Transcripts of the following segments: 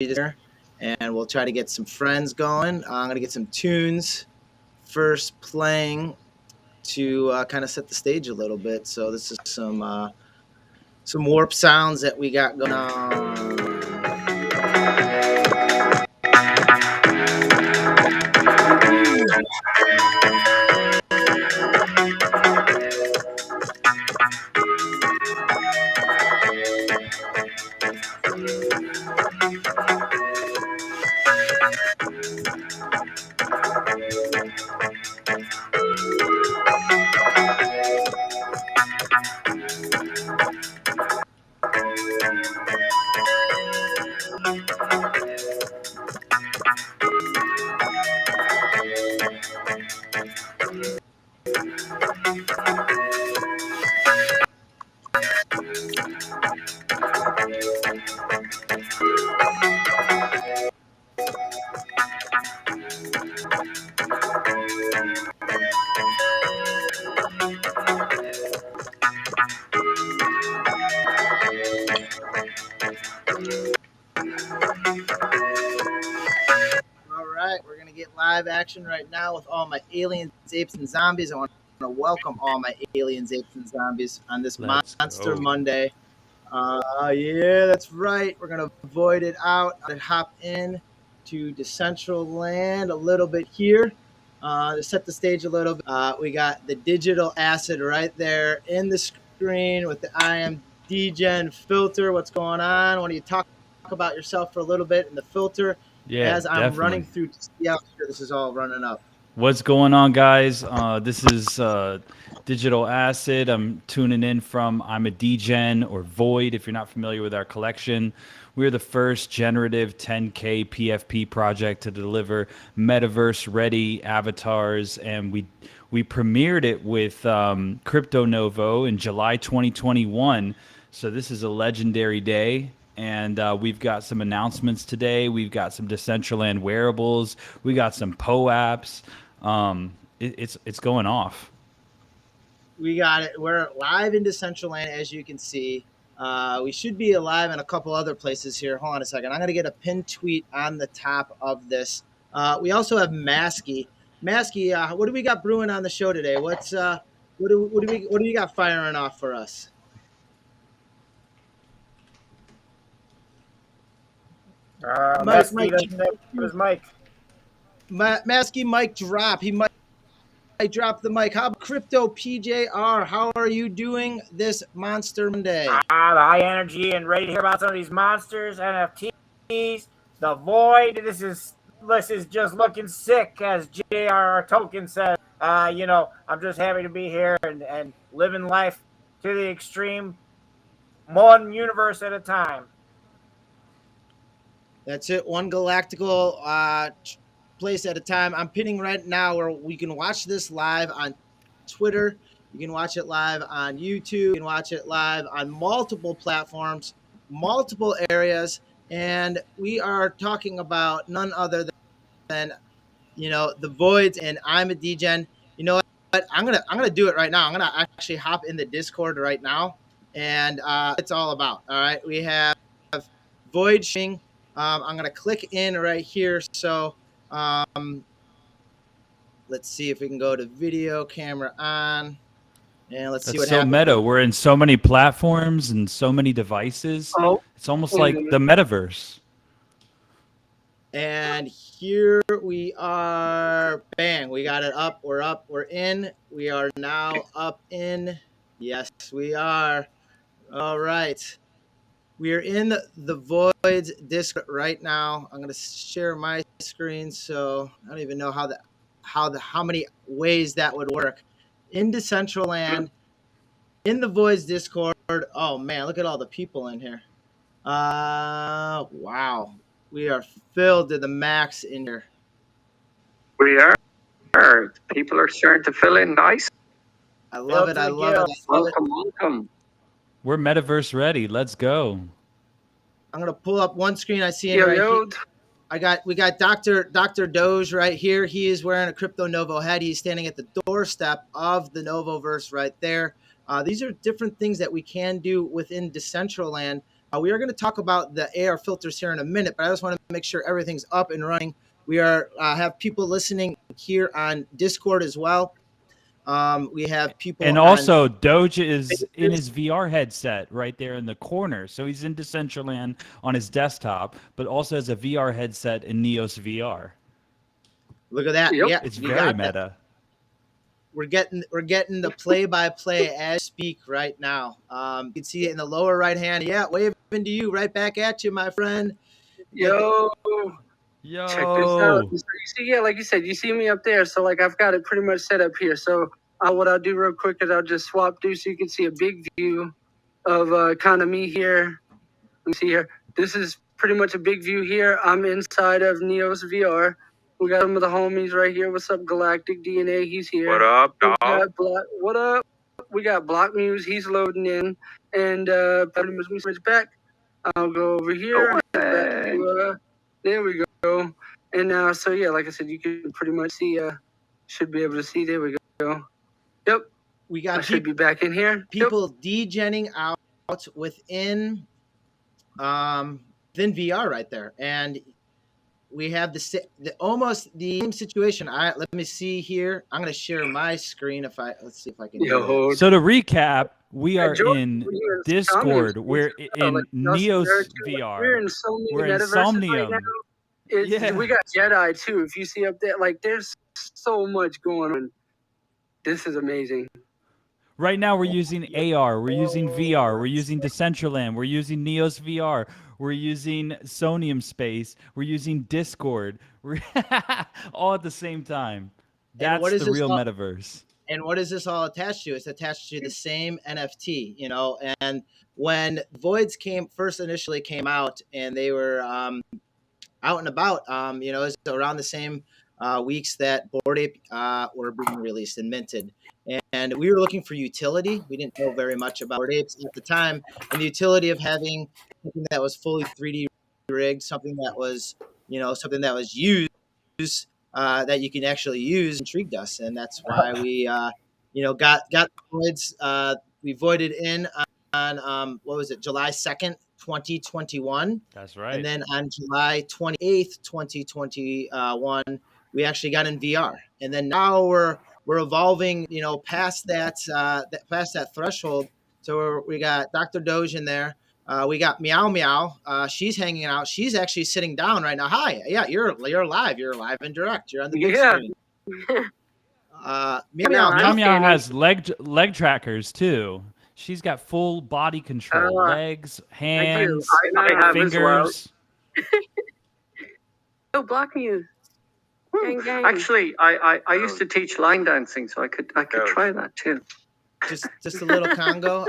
here, and we'll try to get some friends going. I'm gonna get some tunes first playing to kind of set the stage a little bit. So this is some warp sounds that we got going on. We're going to get live action right now with all my aliens, apes, and zombies. I want to welcome all my aliens, apes, and zombies on this Monster Monday. Yeah, that's right. We're going to void it out and hop in to Decentraland a little bit here to set the stage a little bit. We got the digital acid right there in the screen with the I am DGen filter. What's going on? Why don't you talk about yourself for a little bit in the filter? Yeah, as I'm definitely. running through to see how this is all running up. What's going on, guys? This is Digital Acid. I'm tuning in from I'm a DGen or Void, if you're not familiar with our collection. We're the first generative 10K PFP project to deliver metaverse-ready avatars, and we premiered it with Crypto Novo in July 2021. So this is a legendary day. And we've got some announcements today. We've got some Decentraland wearables. We got some apps. It's going off. We got it. We're live in Decentraland, as you can see. We should be alive in a couple other places here. Hold on a second. I'm going to get a pinned tweet on the top of this. We also have Masky. Masky, what do we got brewing on the show today? What do you got firing off for us? Masky doesn't have his mic. Masky mic drop. He might drop the mic. How about Crypto PJR? How are you doing this Monster Monday? High energy and ready to hear about some of these monsters, NFTs, the Void. This is just looking sick, as JR Token says. I'm just happy to be here and living life to the extreme, one universe at a time. That's it. One galactical place at a time. I'm pinning right now where we can watch this live on Twitter. You can watch it live on YouTube. You can watch it live on multiple platforms, multiple areas. And we are talking about none other than the Voids and I'm a DGen. You know what? I'm gonna do it right now. I'm gonna actually hop in the Discord right now, and it's all about. All right, we have Void streaming. I'm going to click in right here. So let's see if we can go to video camera on. And let's see what happens. That's so meta. We're in so many platforms and so many devices. Oh, it's almost like the metaverse. And here we are. Bang. We got it up. We're up. We're in. We are now up in. Yes, we are. All right. We are in the Void's Discord right now. I'm going to share my screen, so I don't even know how many ways that would work. In Decentraland, in the Void's Discord. Oh man, look at all the people in here. Wow, we are filled to the max in here. We are. People are starting to fill in nice. I love it. I love it. Welcome. We're metaverse ready. Let's go. I'm gonna pull up one screen. I see it right here. We got Dr. Doge right here. He is wearing a Crypto Novo head. He's standing at the doorstep of the Novoverse right there. These are different things that we can do within Decentraland We are going to talk about the AR filters here in a minute, but I just want to make sure everything's up and running. We are have people listening here on Discord as well. We have people And on also, Doge is in his VR headset right there in the corner. So he's in Decentraland on his desktop, but also has a VR headset in Neos VR. Look at that. Yep. Yeah, It's you very got that. meta. We're getting the play-by-play as we speak right now. You can see it in the lower right hand. Yeah, waving to you, right back at you, my friend. Yo, Yo. check this out. So you see, yeah, like you said, you see me up there. So like I've got it pretty much set up here. So what I'll do real quick is I'll just swap through so you can see a big view of kind of me here. Let me see here. This is pretty much a big view here. I'm inside of Neos VR. We got some of the homies right here. What's up, Galactic DNA? He's here. What up, dog? What up? We got Block Muse. He's loading in. And pretty much we switch back. I'll go over here. Back to, there we go. And now, so yeah, like I said, you can pretty much see, should be able to see. There we go. Yep. We got I should be back in here. people degenning out within VR right there, and we have almost the same situation. Let me see here. I'm going to share my screen. Let's see if I can. Yo. So to recap, we are Joe, in we're in Discord. Somnium. We're in Like, Neos We're VR. in so many We're in metaverses right Somnium. now. Yeah. We got Jedi too. If you see up there, like there's so much going on. This is amazing. Right now, we're using AR, we're using VR, we're using Decentraland, we're using Neos VR, we're using Sonium Space, we're using Discord, we're all at the same time. That's what is the this real all- metaverse. And what is this all attached to? It's attached to the same NFT, you know. And when Voids first initially came out, and they were out and about, you know, it was around the same weeks that Bored Ape were being released and minted. And we were looking for utility. We didn't know very much about Bored Apes at the time, and the utility of having something that was fully 3D rigged, something that was, you know, something that was used, that you can actually use, intrigued us, and that's why we, you know, got the Voids. We voided in on what was it, July 2nd, 2021. That's right. And then on July 28th, 2021, we actually got in VR. And then now we're evolving, you know, past that threshold. So we got Dr. Doge in there. We got Meow Meow. She's hanging out. She's actually sitting down right now. Hi. Yeah, you're live. You're live and direct. You're on the big screen. Meow Meow. Meow Meow has leg trackers too. She's got full body control, legs, hands, I have fingers. Oh, Block Muse. Gang, gang. Actually, I used to teach line dancing, so I could try that too. Just a little Congo.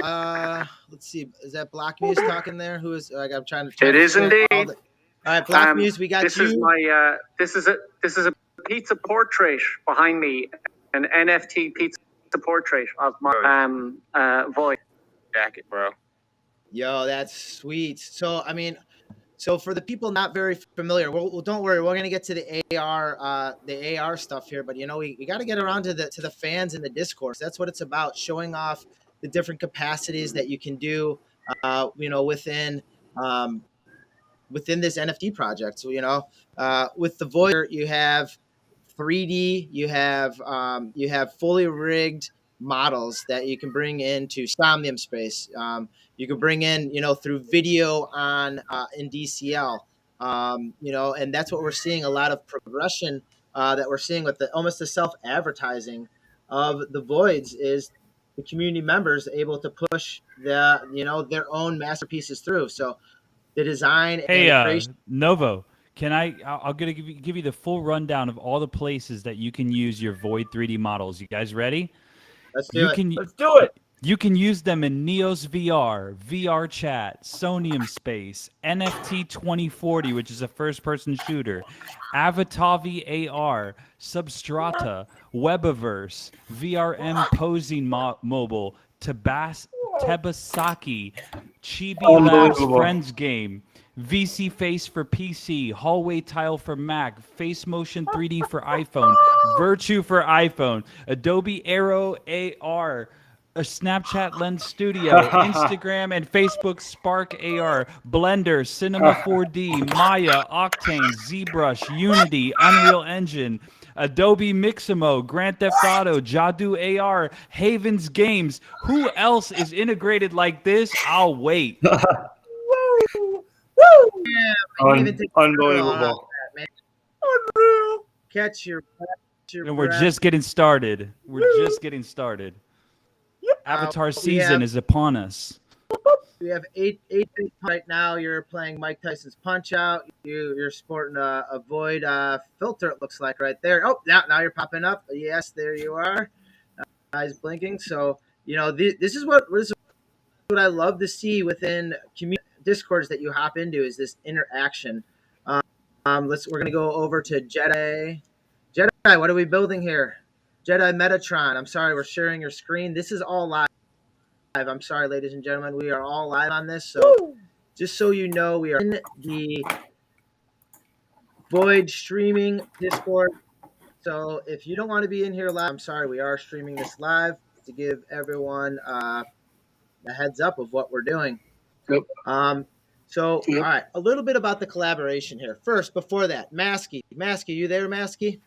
Let's see. Is that Block Muse talking there? Who is? Like, I'm trying to. It is indeed. All right, Block Muse. We got this you. Is my this is a pizza portrait behind me, an NFT pizza portrait of my Void Jacket, bro. Yo, that's sweet. So I mean, so for the people not very familiar, well, don't worry, we're gonna get to the AR stuff here, but you know, we got to get around to the fans in the discourse. That's what it's about, showing off the different capacities that you can do, you know, within this NFT project. So you know, with the Void, you have 3D, you have fully rigged models that you can bring into Somnium Space. You can bring in, you know, through video on in DCL, you know, and that's what we're seeing, a lot of progression that we're seeing with almost the self-advertising of the Voids, is the community members able to push their own masterpieces through. So the design and the creation. Novo, I'll give you the full rundown of all the places that you can use your Void 3D models. You guys ready? Let's do it. Let's do it. You can use them in Neos VR, VR Chat, Sonium Space, NFT 2040, which is a first-person shooter, Avatxrs AR, Substrata, Webaverse, VRM Posing Mobile, Tebasaki, Chibi Labs Friends Game, VC Face for PC, Hallway Tile for Mac, Face Motion 3D for iPhone, Virtue for iPhone, Adobe Aero AR, a Snapchat Lens Studio, Instagram and Facebook Spark AR, Blender, Cinema 4D, Maya, Octane, ZBrush, Unity, Unreal Engine, Adobe Mixamo, Grand Theft Auto, Jadu AR, Havens Games. Who else is integrated like this? I'll wait. Woo! You even take Unbelievable. man. Unreal. Catch your And we're breath. just getting started. We're just getting started. Avatar we season have- is upon us. We have eight right now. You're playing Mike Tyson's Punch Out. You're sporting a Void filter. It looks like right there. Oh, now you're popping up. Yes, there you are. Eyes blinking. So this is what I love to see within community discords that you hop into is this interaction. We're gonna go over to Jedi. Jedi, what are we building here? Jedi Metatron. I'm sorry, we're sharing your screen. This is all live. I'm sorry, ladies and gentlemen, we are all live on this. So just so you know, we are in the Void streaming Discord. So if you don't want to be in here live, I'm sorry, we are streaming this live to give everyone a heads up of what we're doing. Yep. So, Yep. All right, a little bit about the collaboration here. First, before that, Maskey, you there, Maskey?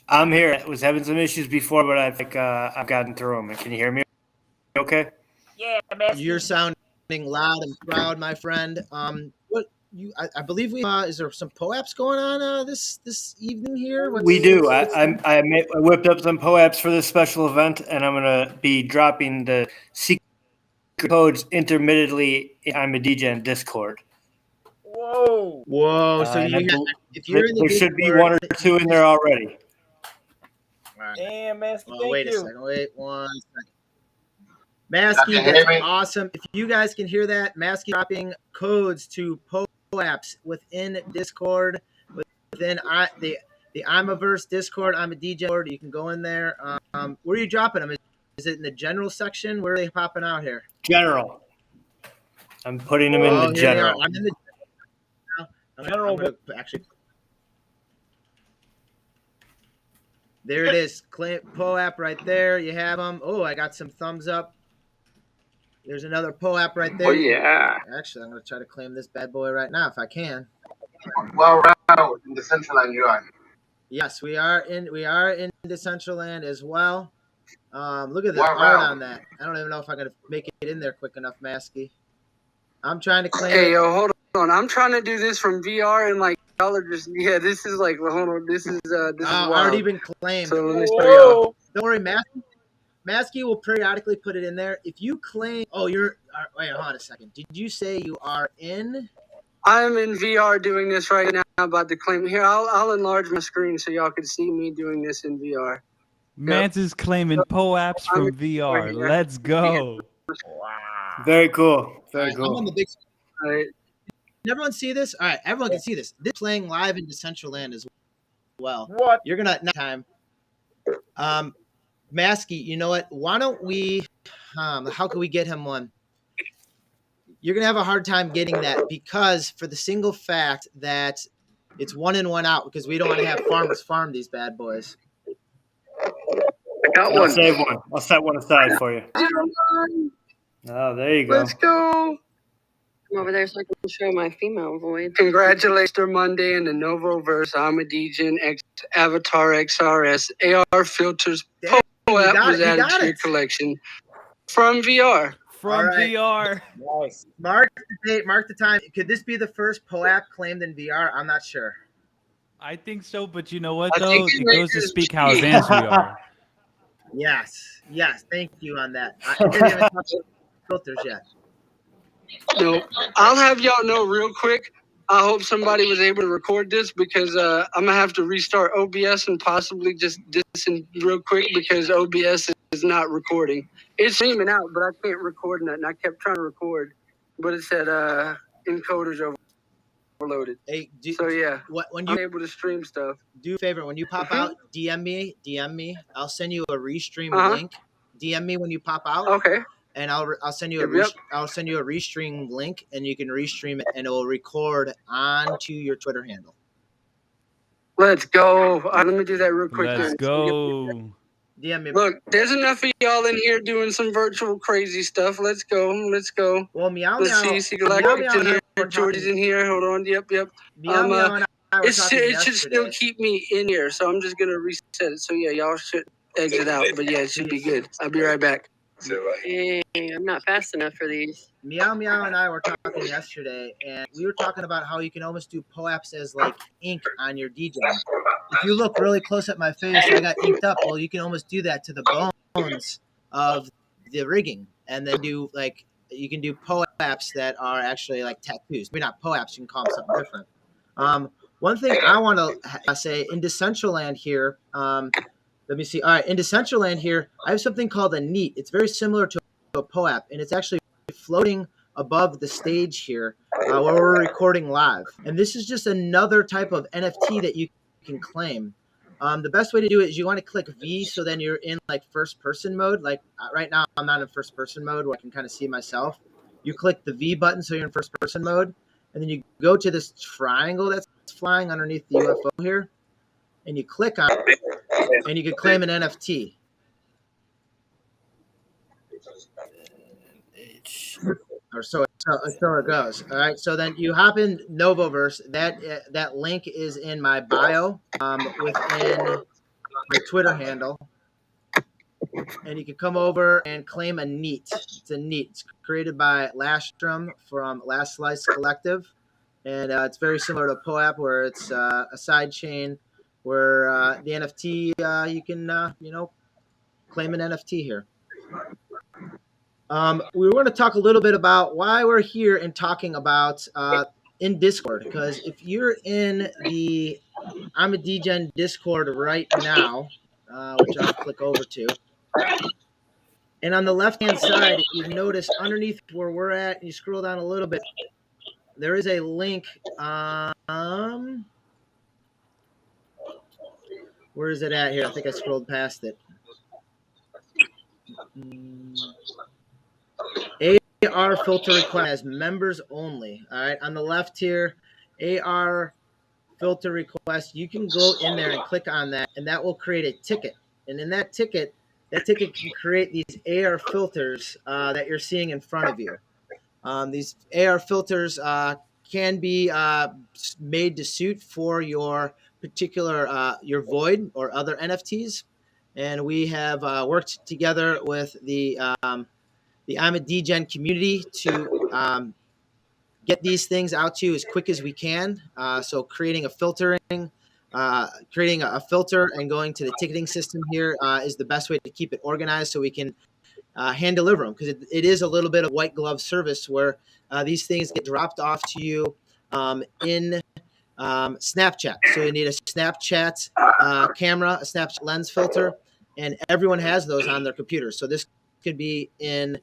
I'm here. I was having some issues before, but I think I've gotten through them. Can you hear me? Okay. Yeah, man. You're sounding loud and proud, my friend. I believe is there some POAPs going on this evening here? We do. I whipped up some POAPs for this special event, and I'm gonna be dropping the secret codes intermittently. I'm a DJ in Discord. Whoa. So if you're in the there should be Discord- one or two in there already. All right. Damn, man. Oh, wait a second. Wait 1 second. Maskey, that's awesome. If you guys can hear that, Maskey dropping codes to POAPs within Discord, within the Imaverse Discord. I'm a DJ. You can go in there. Where are you dropping them? Is it in the general section? Where are they popping out here? General. I'm putting them in the Here they general. are. I'm in the general. I'm gonna actually. There it is. POAP right there. You have them. Oh, I got some thumbs up. There's another POAP right there. Oh yeah. Actually, I'm going to try to claim this bad boy right now if I can. Well, round in the central and UI. Yes, we are in Decentraland as well. Look at the Wow. art on that. I don't even know if I'm going to make it in there quick enough, Maskey. I'm trying to claim Hey, it. yo, hold on. I'm trying to do this from VR and like y'all are just this is like hold on. This is wild. Already been claimed. So let me show y'all. Whoa. Don't worry, Maskey will periodically put it in there. If you claim, wait, hold on a second. Did you say you are in? I'm in VR doing this right now. About to claim here. I'll enlarge my screen so y'all can see me doing this in VR. Mance is claiming POAPs from VR. Let's go. Wow. Very cool. Very I'm on cool. the big. All right. Can everyone see this? All right, everyone can see this. This is playing live in Decentraland as well. What? You're gonna next time. Maskey, you know what? Why don't we? How can we get him one? You're gonna have a hard time getting that because for the single fact that it's 1 in 1 out because we don't want to have farmers farm these bad boys. I got I'll one. save one. I'll set one aside for you. Oh, there you go. Let's go. Come over there so I can show my female void. Congratulations, Monday and the Novoverse. I'm a DJ X Avatxrs. AR filters. Damn, you POAP got was it, you added got to your it. collection from VR. From All right. VR. Nice. Mark the date. Mark the time. Could this be the first POAP claimed in VR? I'm not sure. I think so, but you know what I though? think It it goes to is- speak how advanced we are. Yes. Thank you on that. I didn't even touch filters yet. No, I'll have y'all know real quick. I hope somebody was able to record this because I'm gonna have to restart OBS and possibly just listen real quick because OBS is not recording. It's streaming out, but I can't record nothing. I kept trying to record, but it said encoders overloaded. Hey, So yeah, when I'm you able to stream stuff. do a favor, when you pop out, DM me. I'll send you a restream Uh-huh. link. DM me when you pop out, Okay. and I'll send you Yep. I'll send you a restream link, and you can restream it, and it will record onto your Twitter handle. Let's go. Let me do that real quick. Let's then. go. DM me. Look, there's enough of y'all in here doing some virtual crazy stuff. Let's go. Well, Meow Let's Meow. see. Meow Galactic's Meow in and I here. were Jordy's talking. in here. Hold on. Yep. Meow Meow and I were It talking should still yesterday. keep me in here, so I'm just gonna reset it. So yeah, y'all should exit out. But yeah, it should be good. I'll be right back. Hey, I'm not fast enough for these. Meow Meow and I were talking yesterday, and we were talking about how you can almost do POAPs as like ink on your DJ. If you look really close at my face, I got inked up. Well, you can almost do that to the bones of the rigging, and then do like you can do POAPs that are actually like tattoos. Maybe not POAPs. You can call them something different. One thing I want to say in Decentraland here. Let me see. All right, in Decentraland here, I have something called a neat. It's very similar to a POAP, and it's actually floating above the stage here where we're recording live. And this is just another type of NFT that you can claim. The best way to do it is you want to click V, so then you're in like first person mode. Like right now, I'm not in first person mode where I can kind of see myself. You click the V button, so you're in first person mode, and then you go to this triangle that's flying underneath the UFO here, and you click on it, and you can claim an NFT. Or so it goes. All right. So then you hop in Novoverse. That link is in my bio within my Twitter handle. And you can come over and claim a neat. It's a neat. It's created by Lastrom from Last Slice Collective. And it's very similar to POAP, where it's a side chain where the NFT, you can, claim an NFT here. We want to talk a little bit about why we're here and talking about in Discord, because if you're in the I'm a DGen Discord right now, which I'll click over to, and on the left-hand side, if you notice underneath where we're at, and you scroll down a little bit, there is a link. Where is it at here? I think I scrolled past it. AR filter request as members only. All right, on the left here, AR filter request. You can go in there and click on that, and that will create a ticket. And in that ticket can create these AR filters that you're seeing in front of you. These AR filters can be made to suit for your particular your Void or other NFTs. And we have worked together with the I'm a DGen community to get these things out to you as quick as we can. So creating a filter and going to the ticketing system here is the best way to keep it organized, so we can hand deliver them, because it is a little bit of white glove service where these things get dropped off to you in Snapchat. So you need a Snapchat camera, a Snapchat lens filter, and everyone has those on their computer. So this could be in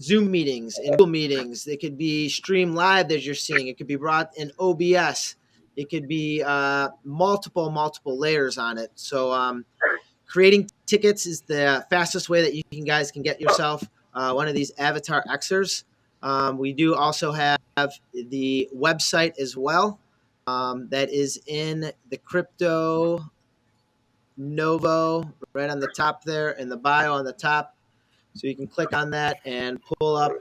Zoom meetings, in Google meetings. It could be stream live as you're seeing. It could be brought in OBS. It could be multiple layers on it. So creating tickets is the fastest way that you guys can get yourself one of these Avatxrs. We do also have the website as well. That is in the Crypto Novo, right on the top there, in the bio on the top. So you can click on that and pull up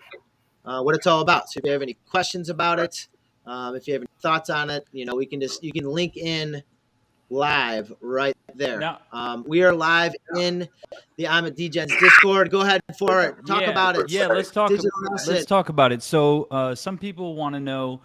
what it's all about. So if you have any questions about it, if you have any thoughts on it, you can link in live right there. Now, we are live in the I'm a DGen's Discord. Go ahead for it. Talk about it. Yeah, let's talk about it. So some people want to know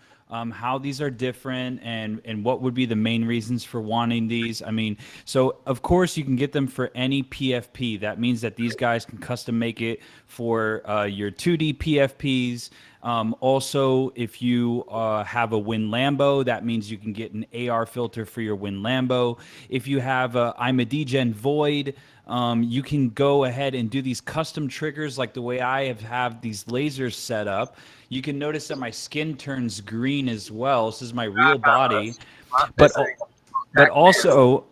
how these are different and what would be the main reasons for wanting these. I mean, so of course you can get them for any PFP. That means that these guys can custom make it for your 2D PFPs. Also, if you have a Win Lambo, that means you can get an AR filter for your Win Lambo. If you have a I'm a DGen Void, you can go ahead and do these custom triggers like the way I have these lasers set up. You can notice that my skin turns green as well. This is my real body. But also,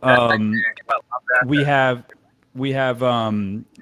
we have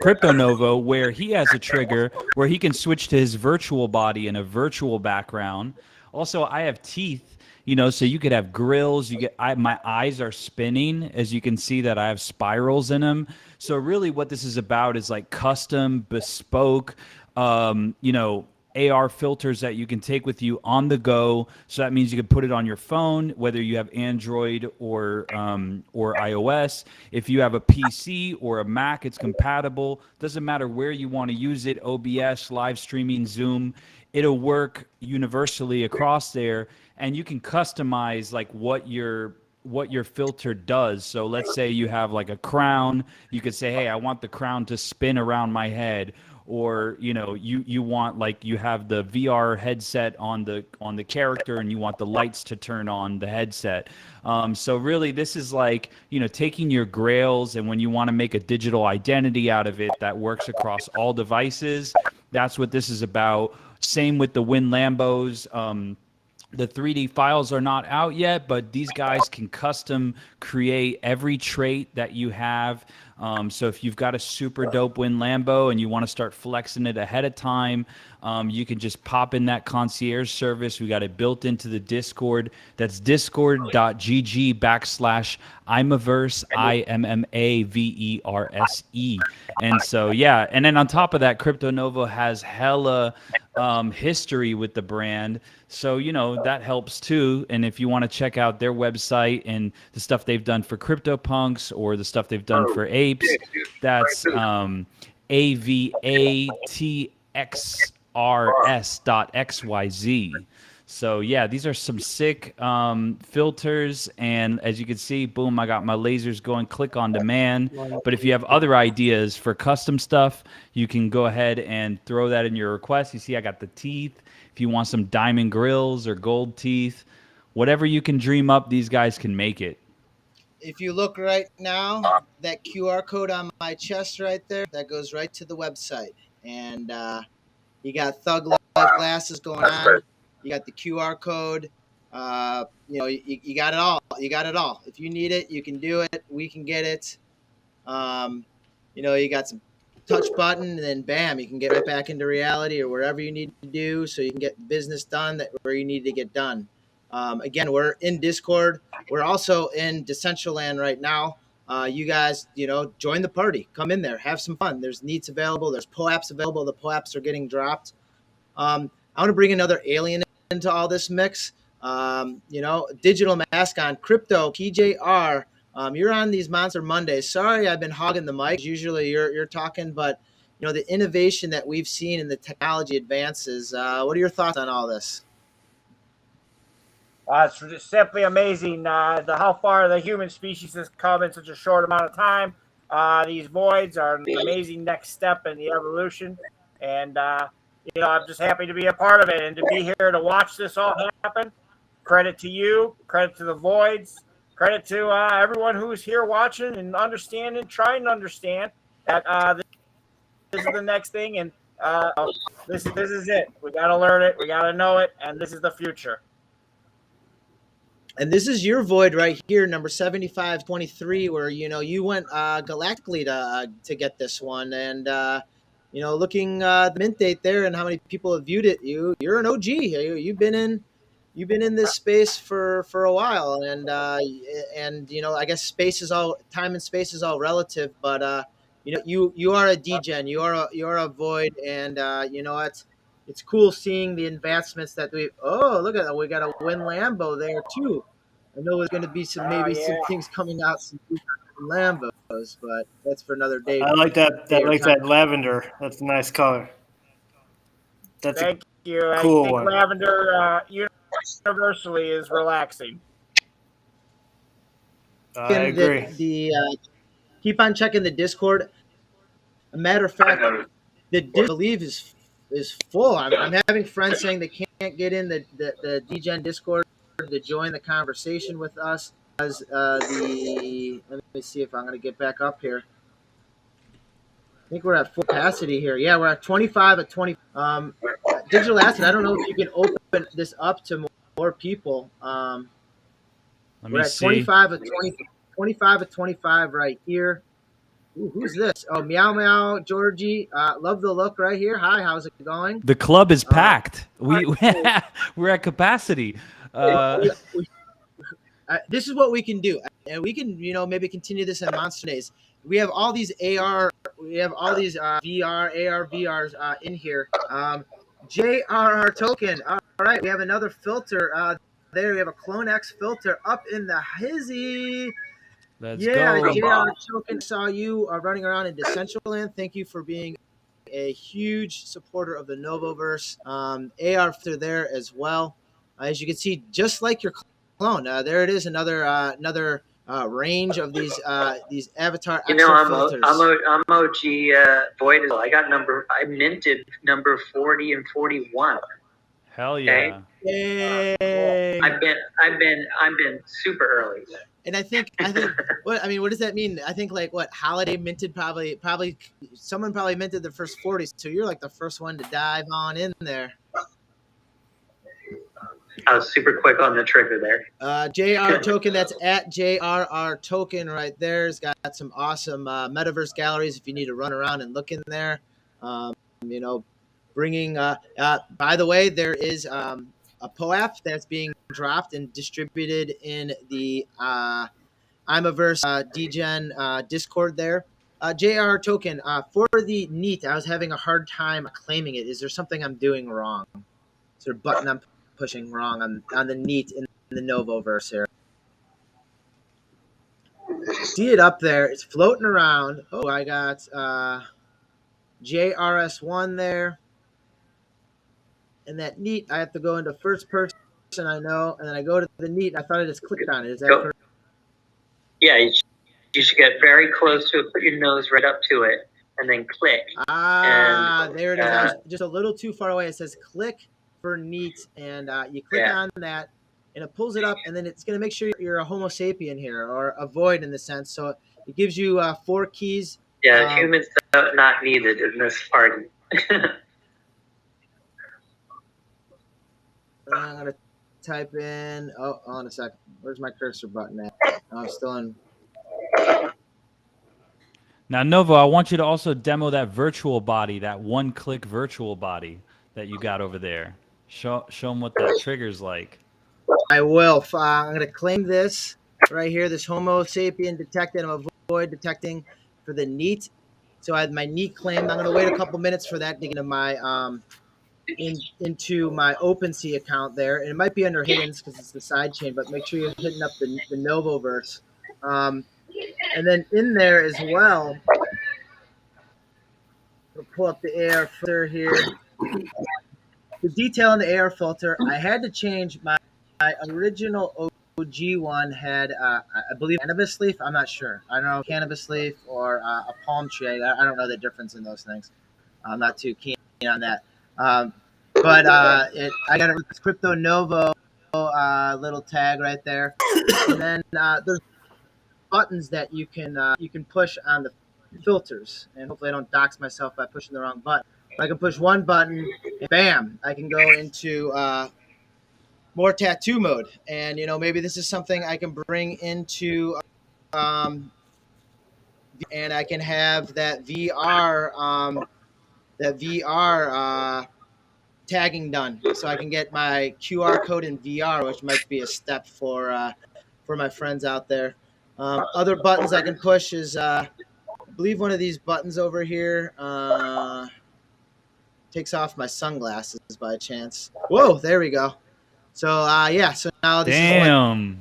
Crypto Novo, where he has a trigger where he can switch to his virtual body in a virtual background. Also, I have teeth, you know, so you could have grills. My eyes are spinning, as you can see that I have spirals in them. So really, what this is about is like custom, bespoke, you know, AR filters that you can take with you on the go. So that means you can put it on your phone, whether you have Android or iOS. If you have a PC or a Mac, it's compatible. Doesn't matter where you want to use it, OBS, live streaming, Zoom. It'll work universally across there, and you can customize like what your filter does. So let's say you have like a crown, you could say, hey, I want the crown to spin around my head. Or you know, you want, like, you have the VR headset on the character, and you want the lights to turn on the headset. So really, this is like, you know, taking your grails, and when you want to make a digital identity out of it that works across all devices, that's what this is about. Same with the Win Lambos. The 3D files are not out yet, but these guys can custom create every trait that you have. So if you've got a super dope Win Lambo and you want to start flexing it ahead of time, you can just pop in that concierge service. We got it built into the Discord. That's discord.gg/Imaverse, IMMAVERSE. And so, yeah. And then on top of that, Crypto Novo has hella history with the brand. So, you know, that helps too. And if you want to check out their website and the stuff they've done for CryptoPunks or the stuff they've done for apes, that's Avatxrs.XYZ. So yeah, these are some sick filters, and as you can see, boom, I got my lasers going, click on demand. But if you have other ideas for custom stuff, you can go ahead and throw that in your request. You see I got the teeth. If you want some diamond grills or gold teeth, whatever you can dream up, these guys can make it. If you look right now, that QR code on my chest right there, that goes right to the website. And you got Thug Life glasses going on. You got the QR code. You know, you got it all. You got it all. If you need it, you can do it. We can get it. You know, you got some touch button, and then bam, you can get right back into reality or wherever you need to do, so you can get business done where you need to get done. Again, we're in Discord. We're also in Decentraland right now. You guys, you know, join the party. Come in there. Have some fun. There's neats available. There's POAPs available. The POAPs are getting dropped. I want to bring another alien into all this mix. You know, digital mask on crypto PJR. You're on these Monster Mondays. Sorry, I've been hogging the mic. Usually you're talking, but you know, the innovation that we've seen in the technology advances. What are your thoughts on all this? It's just simply amazing how far the human species has come in such a short amount of time. These voids are an amazing next step in the evolution, and you know, I'm just happy to be a part of it and to be here to watch this all happen. Credit to you, credit to the voids, credit to everyone who's here watching and understanding, trying to understand that this is the next thing, and this is it. We got to learn it, we got to know it, and this is the future. And this is your void right here, number 7523, where, you know, you went galactically to get this one. And, you know, looking the mint date there and how many people have viewed it, you're an OG. You've been in this space for a while. And, you know, I guess time and space is all relative. But, you know, you are a degen. You're a void. And, you know, it's cool seeing the advancements that look at that. We got a Win Lambo there too. I know there's going to be some things coming out, some Lambos, but that's for another day. I like that. I like that lavender. That's a nice color. That's Thank you. Cool I think one. lavender universally is relaxing. I agree. Keep on checking the Discord. A matter of fact, the Discord, I believe, is full. I'm having friends saying they can't get in the DGen Discord to join the conversation with us. As let me see if I'm going to get back up here. I think we're at full capacity here. Yeah, we're at 25 at 20. Digital Asset, I don't know if you can open this up to more people. We're at 25 at 20, 25 at 25 right here. Ooh, who's this? Oh, Meow Meow Georgie. Love the look right here. Hi, how's it going? The club is Uh, packed. We're at capacity. This is what we can do, and we can maybe continue this in Monster Days. We have all these VR, AR, VRs in here. JRR token. All right, we have another filter. There we have a Clone X filter up in the hizzy. Let's Yeah, go. JR token. Saw you running around in Decentraland. Thank you for being a huge supporter of the Novoverse. AR filter there as well. As you can see, just like your clone, there it is. Another range of these Avatar exo filters. I'm OG Void as well. I minted number 40 and 41. Hell yeah. Yay. I've been super early. And I think what does that mean? I think like what Holiday minted probably someone probably minted the first 40, so you're like the first one to dive on in there. I was super quick on the trigger there. JR token, that's at JRR token right there. It's got some awesome metaverse galleries if you need to run around and look in there. Bringing by the way, there is a POAP that's being dropped and distributed in the Imaverse Degen Discord there. JR token, for the NEAT, I was having a hard time claiming it. Is there something I'm doing wrong? Is there a button I'm pushing wrong on the NEAT in the Novoverse here? See it up there. It's floating around. Oh, I got JRS1 there. And that NEAT, I have to go into first person, I know, and then I go to the NEAT. I thought I just clicked on it. Is that correct? Yeah, you should get very close to it, put your nose right up to it, and then click. There it is. I was just a little too far away. It says click for NEAT, and you click on that, and it pulls it up, and then it's going to make sure you're a Homo sapien here, or a void in the sense. So it gives you 4 keys. Yeah, humans not needed in this party. I'm going to type in, hold on a second. Where's my cursor button at? Oh, I'm still in. Now, Novo, I want you to also demo that virtual body, that one-click virtual body that you got over there. Show them what that trigger's like. I will. I'm going to claim this right here, this Homo sapien detected. I'm a void detecting for the NEAT. So I have my NEAT claim. I'm going to wait a couple minutes for that to get into my into my OpenSea account there, and it might be under hiddens because it's the side chain, but make sure you're hitting up the Novoverse. And then in there as well, we'll pull up the AR filter here. The detail in the AR filter, I had to change my original OG one had, I believe, cannabis leaf. I'm not sure. I don't know, cannabis leaf or a palm tree. I don't know the difference in those things. I'm not too keen on that. But I got it with Crypto Novo little tag right there, and then there's buttons that you can push on the filters, and hopefully I don't dox myself by pushing the wrong button. I can push one button, and bam, I can go into more tattoo mode, and maybe this is something I can bring into, and I can have that VR tagging done, so I can get my QR code in VR, which might be a step for my friends out there. Other buttons I can push is, I believe one of these buttons over here takes off my sunglasses by chance. Whoa, there we go. So so now this is what my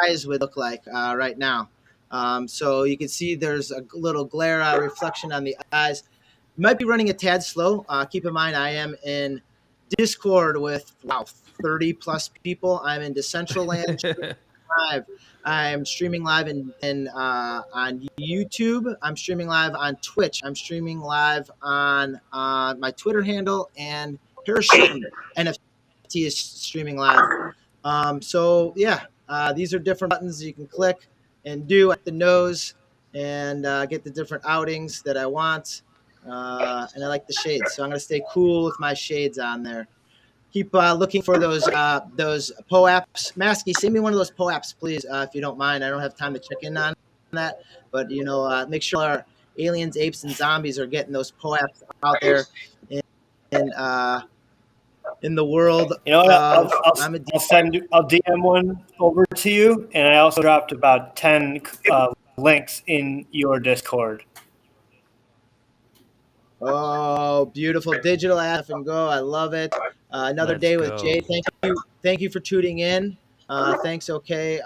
eyes would look like right now. So you can see there's a little glare reflection on the eyes. You might be running a tad slow. Keep in mind, I am in Discord with 30 plus people. I'm in Decentraland live. I'm streaming live on YouTube. I'm streaming live on Twitch. I'm streaming live on my Twitter handle, and Parachute NFT is streaming live. These are different buttons you can click and do at the nose and get the different outings that I want. And I like the shades, so I'm gonna stay cool with my shades on there. Keep looking for those POAPs. Masky, send me one of those POAPs, please, if you don't mind. I don't have time to check in on that, but make sure aliens, apes, and zombies are getting those POAPs out there in in the world You know what? of I'll DM one over to you, and I also dropped about 10 links in your Discord. Oh, beautiful digital app and go. I love it. Another Let's day with go. Jay. Thank you for tuning in. Thanks. Okay.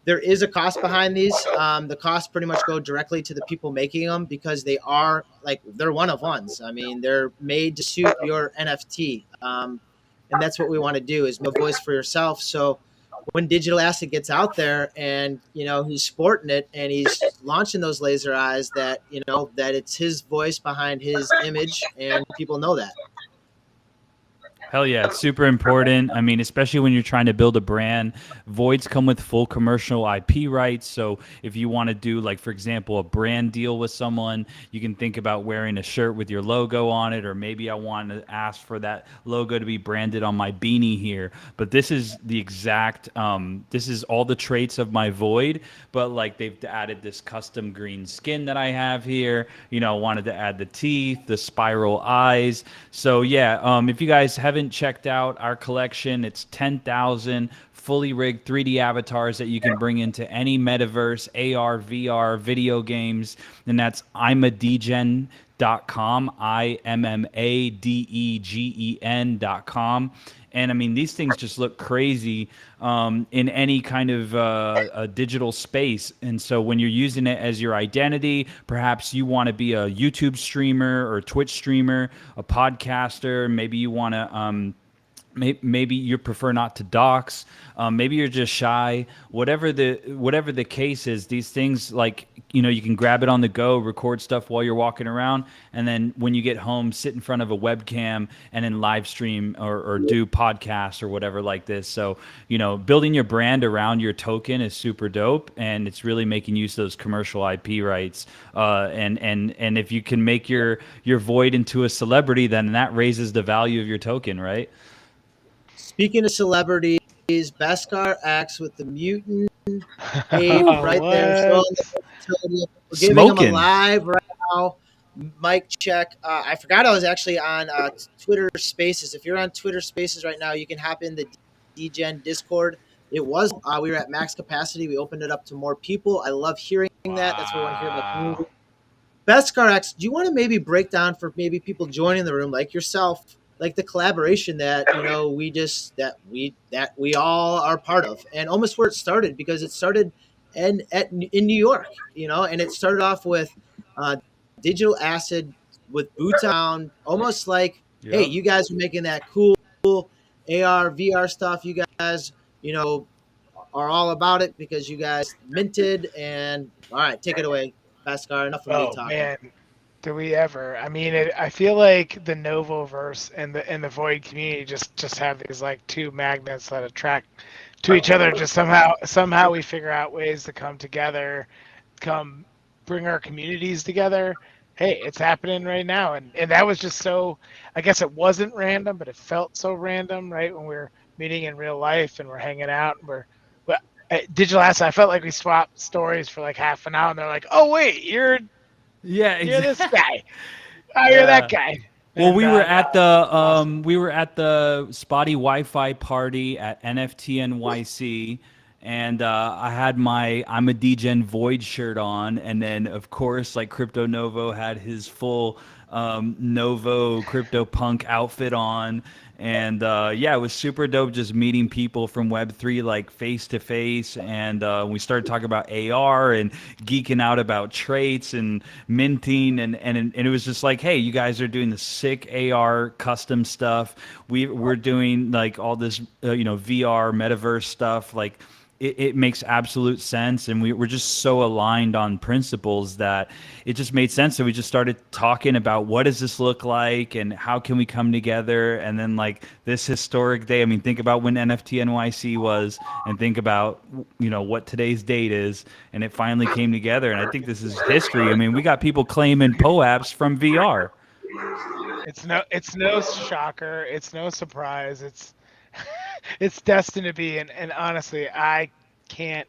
There is a cost behind these. The costs pretty much go directly to the people making them because they are they're one of ones. I mean, they're made to suit your NFT. And that's what we want to do is make a voice for yourself. So when Digital Asset gets out there and he's sporting it and he's launching those laser eyes, that that it's his voice behind his image and people know that. Hell yeah, it's super important. I mean, especially when you're trying to build a brand. Voids come with full commercial IP rights. So if you want to do, like, for example, a brand deal with someone, you can think about wearing a shirt with your logo on it, or maybe I want to ask for that logo to be branded on my beanie here. But this is the exact, this is all the traits of my Void, but like they've added this custom green skin that I have here. Wanted to add the teeth, the spiral eyes. So yeah, if you guys haven't checked out our collection, it's 10,000 fully rigged 3D avatars that you can bring into any metaverse, AR, VR, video games, and that's imadegen.com, IMMADEGEN.com. And I mean, these things just look crazy in any kind of a digital space. And so when you're using it as your identity, perhaps you want to be a YouTube streamer or Twitch streamer, a podcaster, maybe you want to maybe you prefer not to dox, maybe you're just shy, whatever the case is. These things, like, you can grab it on the go, record stuff while you're walking around, and then when you get home, sit in front of a webcam and then live stream or do podcasts or whatever like this. So building your brand around your token is super dope, and it's really making use of those commercial IP rights, and if you can make your Void into a celebrity, then that raises the value of your token, right? Speaking of celebrities, Avatxrs.XYZ with the mutant ape right there. Showing the versatility. We're giving him a live right now. Mic check. I forgot I was actually on Twitter Spaces. If you're on Twitter Spaces right now, you can hop in the DGen Discord. It was we were at max capacity. We opened it up to more people. I love hearing that. That's what I want to hear about the community. Avatxrs.XYZ, do you want to maybe break down for maybe people joining the room like yourself, like the collaboration that we all are part of, and almost where it started, because it started in New York, and it started off with Digital Acid with Boots on, almost like, hey, you guys are making that cool AR VR stuff. You guys, are all about it because you guys minted. And all right, take it away, Bhaskar. Enough of me talking. Man, do we ever? I mean, I feel like the Novoverse and the Void community just have these like two magnets that attract to each other. Just somehow we figure out ways to come together, bring our communities together. Hey, it's happening right now, and that was just so. I guess it wasn't random, but it felt so random, right? When we're meeting in real life and we're hanging out, and Digital Asset, I felt like we swapped stories for like half an hour, and they're like, "Oh wait, you're this guy. Oh, you're that guy." Well, we were at the Spotty Wi-Fi party at NFT NYC, and I had my I'm a DGen Void shirt on, and then of course, like, Crypto Novo had his full Novo Crypto Punk outfit on. And it was super dope just meeting people from Web3 like face to face. And we started talking about AR and geeking out about traits and minting. And it was just like, hey, you guys are doing the sick AR custom stuff. We're doing like all this, VR metaverse stuff. Like, it makes absolute sense, and we're just so aligned on principles that it just made sense. So we just started talking about what does this look like and how can we come together. And then, like, this historic day, I mean, think about when NFT NYC was, and think about what today's date is, and it finally came together. And I think this is history. I mean, we got people claiming POAPs from VR. It's no shocker. It's no surprise. It's destined to be, and honestly, I can't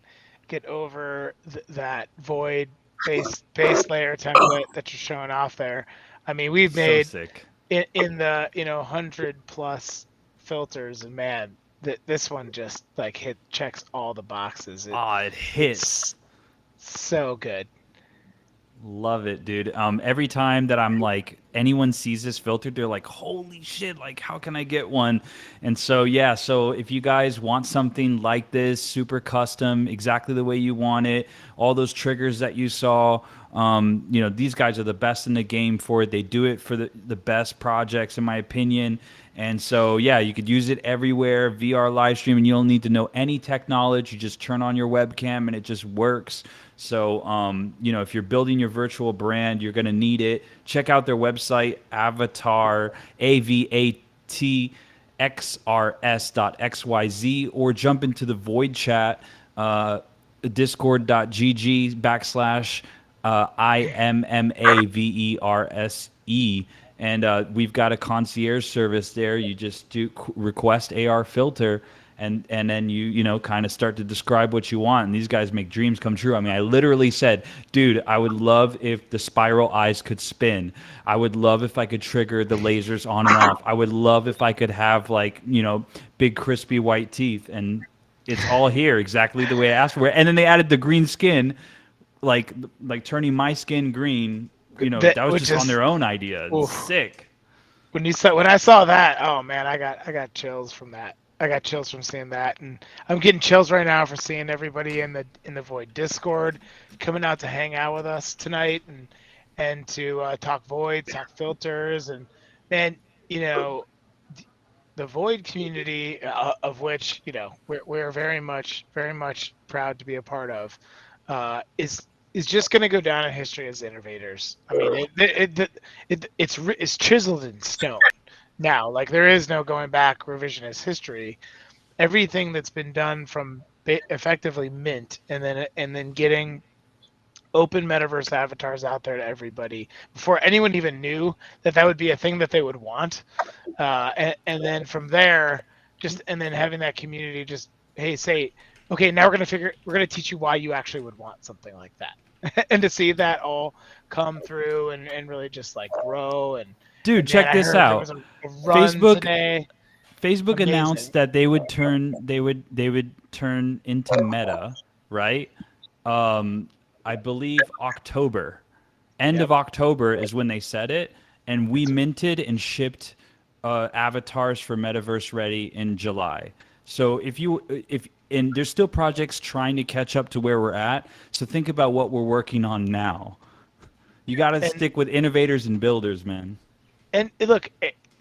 get over that Void base layer template that you're showing off there. I mean, we've So made sick. in the 100+ filters, and man, this one just like checks all the boxes. It hits. It's so good. Love it, dude. Every time that I'm like anyone sees this filter, they're like, "Holy shit! Like, how can I get one?" And so yeah, so if you guys want something like this, super custom, exactly the way you want it, all those triggers that you saw, these guys are the best in the game for it. They do it for the best projects, in my opinion. And so, yeah, you could use it everywhere, VR live streaming. You don't need to know any tech knowledge. You just turn on your webcam and it just works. So, if you're building your virtual brand, you're going to need it. Check out their website, Avatar, Avatxrs.XYZ, or jump into the Void chat, discord.gg/IMMAVERSE. And we've got a concierge service there. You just do request AR filter, and then you kind of start to describe what you want. And these guys make dreams come true. I mean, I literally said, dude, I would love if the spiral eyes could spin. I would love if I could trigger the lasers on and off. I would love if I could have big crispy white teeth. And it's all here exactly the way I asked for it. And then they added the green skin, like turning my skin green. That was just on their own idea. It's sick. When I saw that, oh man, I got chills from that. I got chills from seeing that, and I'm getting chills right now for seeing everybody in the Void Discord coming out to hang out with us tonight and to talk Void, talk filters, and man, the Void community, of which we're very much proud to be a part of, is just going to go down in history as innovators. I mean, it's chiseled in stone now. Like, there is no going back revisionist history. Everything that's been done from effectively mint and then getting open metaverse avatars out there to everybody before anyone even knew that would be a thing that they would want, and then from there, and then having that community just, hey, say, okay, now we're gonna teach you why you actually would want something like that. And to see that all come through and really just like grow. And dude, check this out. Facebook Amazing. announced that they would turn into Meta, right? I believe October. End of October is when they said it, and we minted and shipped avatars for Metaverse Ready in July. So and there's still projects trying to catch up to where we're at. So think about what we're working on now. You got to stick with innovators and builders, man. And look,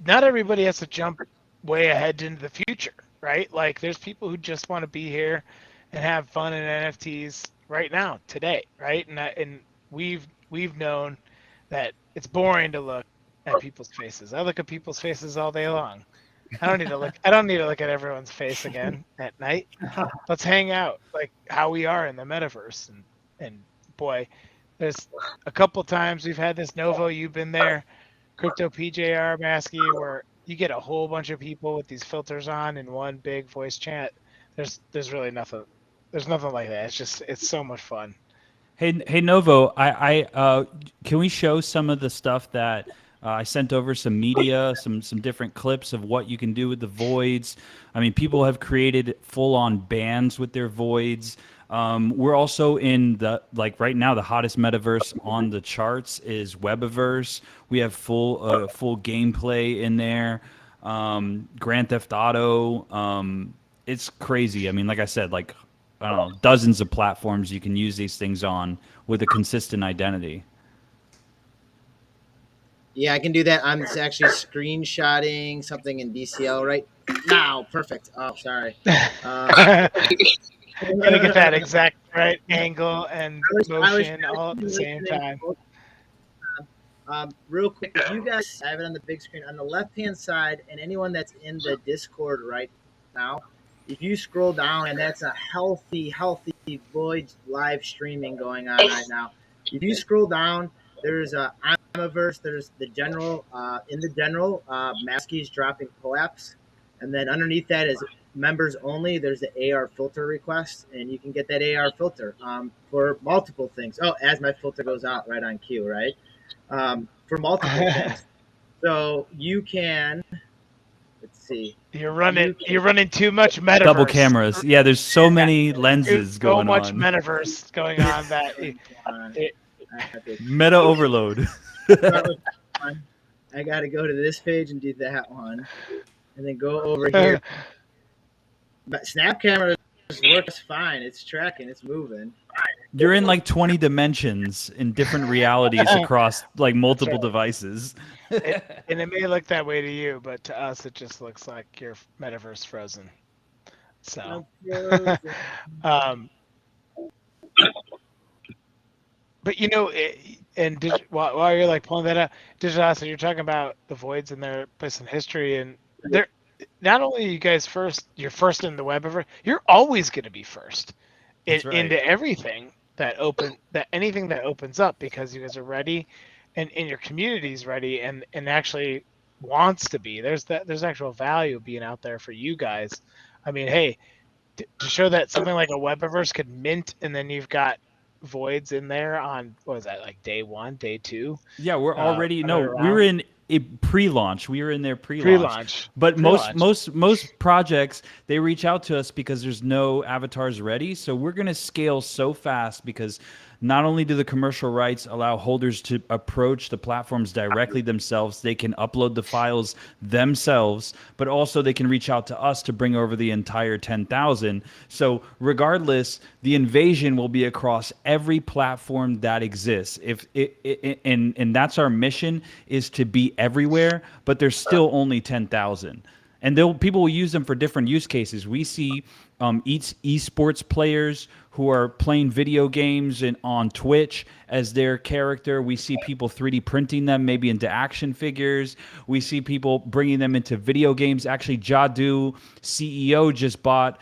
not everybody has to jump way ahead into the future, right? Like, there's people who just want to be here and have fun in NFTs right now, today, right? And we've known that it's boring to look at people's faces. I look at people's faces all day long. I don't need to look at everyone's face again at night. Let's hang out like how we are in the metaverse. And boy, there's a couple times we've had this Novo, you've been there, Crypto PJR Maskey, where you get a whole bunch of people with these filters on in one big voice chat. There's really nothing. There's nothing like that. It's so much fun. Hey Novo, I can we show some of the stuff that I sent over, some media, some different clips of what you can do with the voids. I mean, people have created full-on bands with their voids. We're also in right now, the hottest metaverse on the charts is Webaverse. We have full gameplay in there. Grand Theft Auto. It's crazy. I mean, like I said, I don't know, dozens of platforms you can use these things on with a consistent identity. Yeah, I can do that. I'm actually screenshotting something in DCL right now. Perfect. Oh, sorry. Gotta get that exact right angle and motion all at the same time. Real quick, if you guys, I have it on the big screen on the left-hand side, and anyone that's in the Discord right now, if you scroll down, and that's a healthy Void live streaming going on right now. If you scroll down, there's a Amaverse, there's the general, in the general, Maskey's dropping POAPs, and then underneath that is members only, there's the AR filter request, and you can get that AR filter for multiple things. Oh, as my filter goes out, right on cue, right? For multiple things. So you can, let's see. You're running too much metaverse. Double cameras. Yeah, there's so many lenses so going much on. metaverse going on that Meta overload. I got to go to this page and do that one, and then go over here. But Snap camera works fine. It's tracking. It's moving. You're in like 20 dimensions in different realities across like multiple devices. And it may look that way to you, but to us, it just looks like your metaverse frozen. So, but you know, while you're like pulling that up, Digital Asset, you're talking about the voids in their place in history, and they're not only you guys you're first in the web, you're always going to be first into everything anything that opens up, because you guys are ready, and your community's ready, and actually wants to be. There's actual value being out there for you guys. I mean, hey, to show that something like a Webiverse could mint, and then you've got voids in there on, what was that, like day 1, day 2? Yeah, we're already we were in a pre-launch. We were in their pre-launch. But most projects, they reach out to us because there's no avatars ready. So we're going to scale so fast, because not only do the commercial rights allow holders to approach the platforms directly themselves, they can upload the files themselves, but also they can reach out to us to bring over the entire 10,000. So regardless, the invasion will be across every platform that exists. And that's our mission, is to be everywhere, but there's still only 10,000. And people will use them for different use cases. We see esports players who are playing video games on Twitch as their character. We see people 3D printing them maybe into action figures. We see people bringing them into video games. Actually, Jadu, CEO, just bought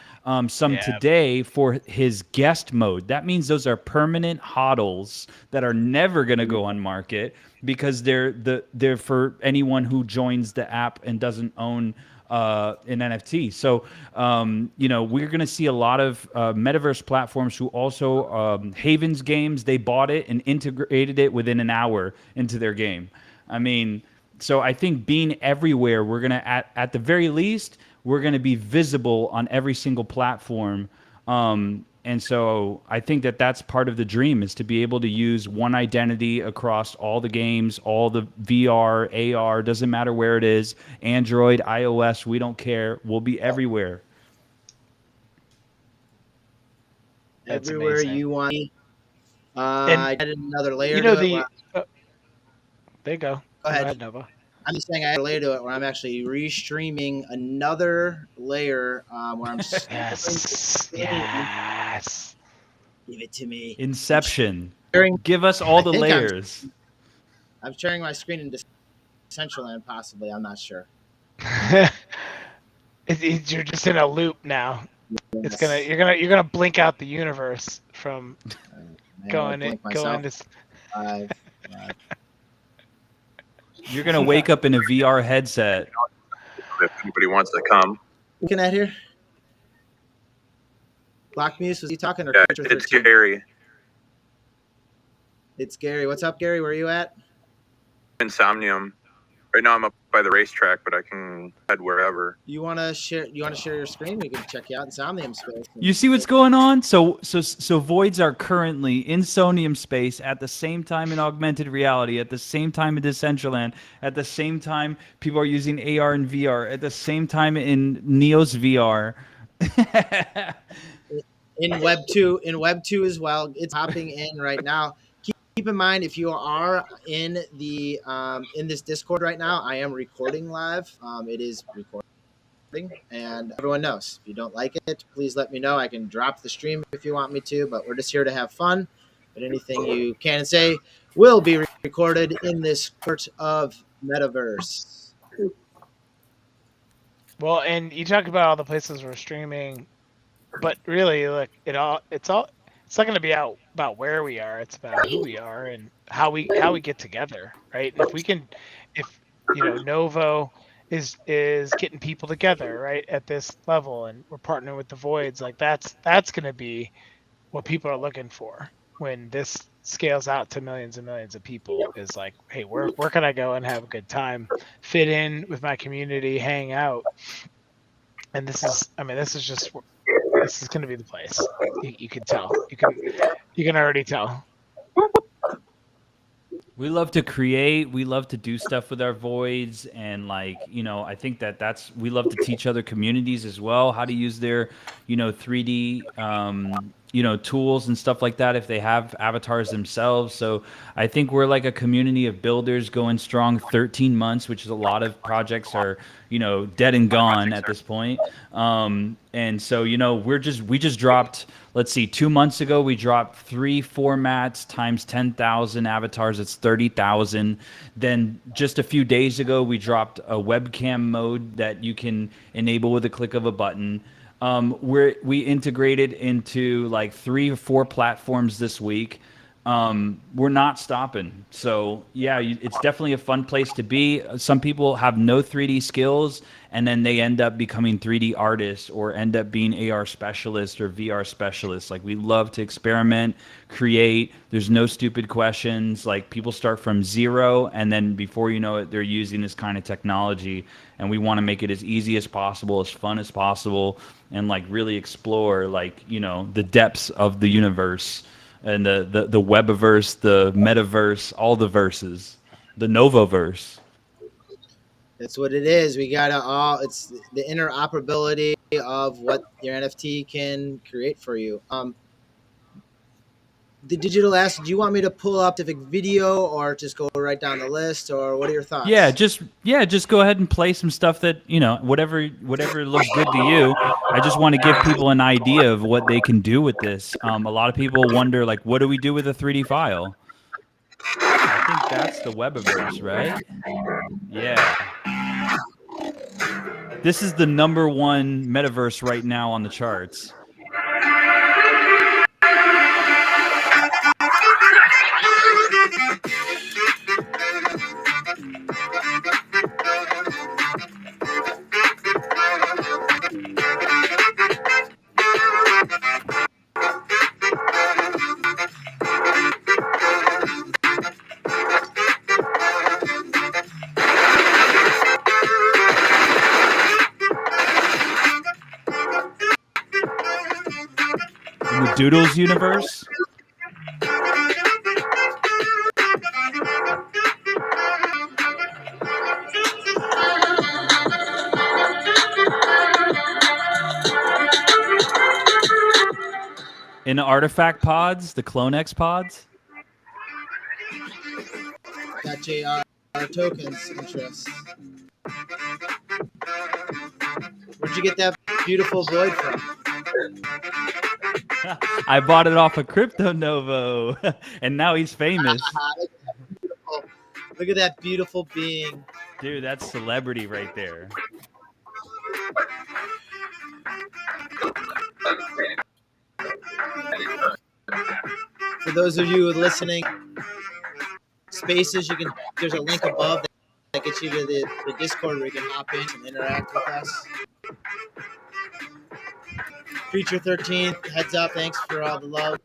some today for his guest mode. That means those are permanent hodls that are never going to go on market, because they're for anyone who joins the app and doesn't own an NFT. So, we're going to see a lot of metaverse platforms who also, Haven's Games, they bought it and integrated it within an hour into their game. I mean, so I think being everywhere, we're going to, at the very least, we're going to be visible on every single platform. And so I think that's part of the dream, is to be able to use one identity across all the games, all the VR, AR, doesn't matter where it is, Android, iOS, we don't care. We'll be everywhere. Everywhere you want. I added another layer to it. There you go. Go ahead, Nova. I'm just saying I added a layer to it where I'm actually restreaming another layer where I'm Yes. Give it to me. Inception. Give us all the layers. I'm sharing my screen in Decentraland, possibly. I'm not sure. You're just in a loop now. Yes. You're gonna blink out the universe from going to. You're going to wake up in a VR headset. If anybody wants to come. Looking at here? Black Muse, was he talking? Or yeah, it's Gary. It's Gary. What's up, Gary? Where are you at? Insomnium. Right now I'm up by the racetrack, but I can head wherever. You want to share your screen? We can check you out in Somnium space. You see what's going on? So voids are currently in Sonium space at the same time in augmented reality, at the same time in Decentraland, at the same time people are using AR and VR, at the same time in Neos VR. in Web 2 as well. It's hopping in right now. Keep in mind, if you are in the in this Discord right now, I am recording live. It is recording, and everyone knows. If you don't like it, please let me know. I can drop the stream if you want me to, but we're just here to have fun. But anything you can say will be recorded in this part of Metaverse. Well, and you talk about all the places we're streaming, but really, look, it's not going to be about where we are. It's about who we are and how we get together, right? And if Novo is getting people together, right, at this level, and we're partnering with the Voids. Like that's going to be what people are looking for when this scales out to millions and millions of people. Is like, hey, where can I go and have a good time, fit in with my community, hang out? And this is going to be the place. You can tell. You can already tell. We love to create. We love to do stuff with our voids, and like, I think that's we love to teach other communities as well how to use their 3D tools and stuff like that if they have avatars themselves. So I think we're like a community of builders going strong. 13 months, which is a lot of projects are dead and gone at this point. And so we just dropped. Let's see, 2 months ago, we dropped 3 formats times 10,000 avatars. It's 30,000. Then just a few days ago, we dropped a webcam mode that you can enable with a click of a button. We integrated into like 3 or 4 platforms this week. We're not stopping. So yeah, it's definitely a fun place to be. Some people have no 3D skills, and then they end up becoming 3D artists or end up being AR specialists or VR specialists. Like, we love to experiment, create. There's no stupid questions. Like, people start from zero, and then before you know it, they're using this kind of technology. And we want to make it as easy as possible, as fun as possible, and like really explore the depths of the universe. And the Webiverse, the Metaverse, all the verses, the Novoverse. That's what it is. We gotta it's the interoperability of what your NFT can create for you. The digital asset, do you want me to pull up the video or just go right down the list, or what are your thoughts? Yeah, just go ahead and play some stuff that, whatever looks good to you. I just want to give people an idea of what they can do with this. A lot of people wonder, like, what do we do with a 3D file? I think that's the Webiverse, right? Yeah. This is the #1 metaverse right now on the charts. In the Doodles universe. In the artifact pods, the CloneX pods. Got JR tokens interest. Where'd you get that beautiful void from? I bought it off of Crypto Novo, and now he's famous. Look at that beautiful being. Dude, that's celebrity right there. For those of you listening, Spaces, there's a link above that gets you to the Discord where you can hop in and interact with us. Creature 13, heads up, thanks for all the love.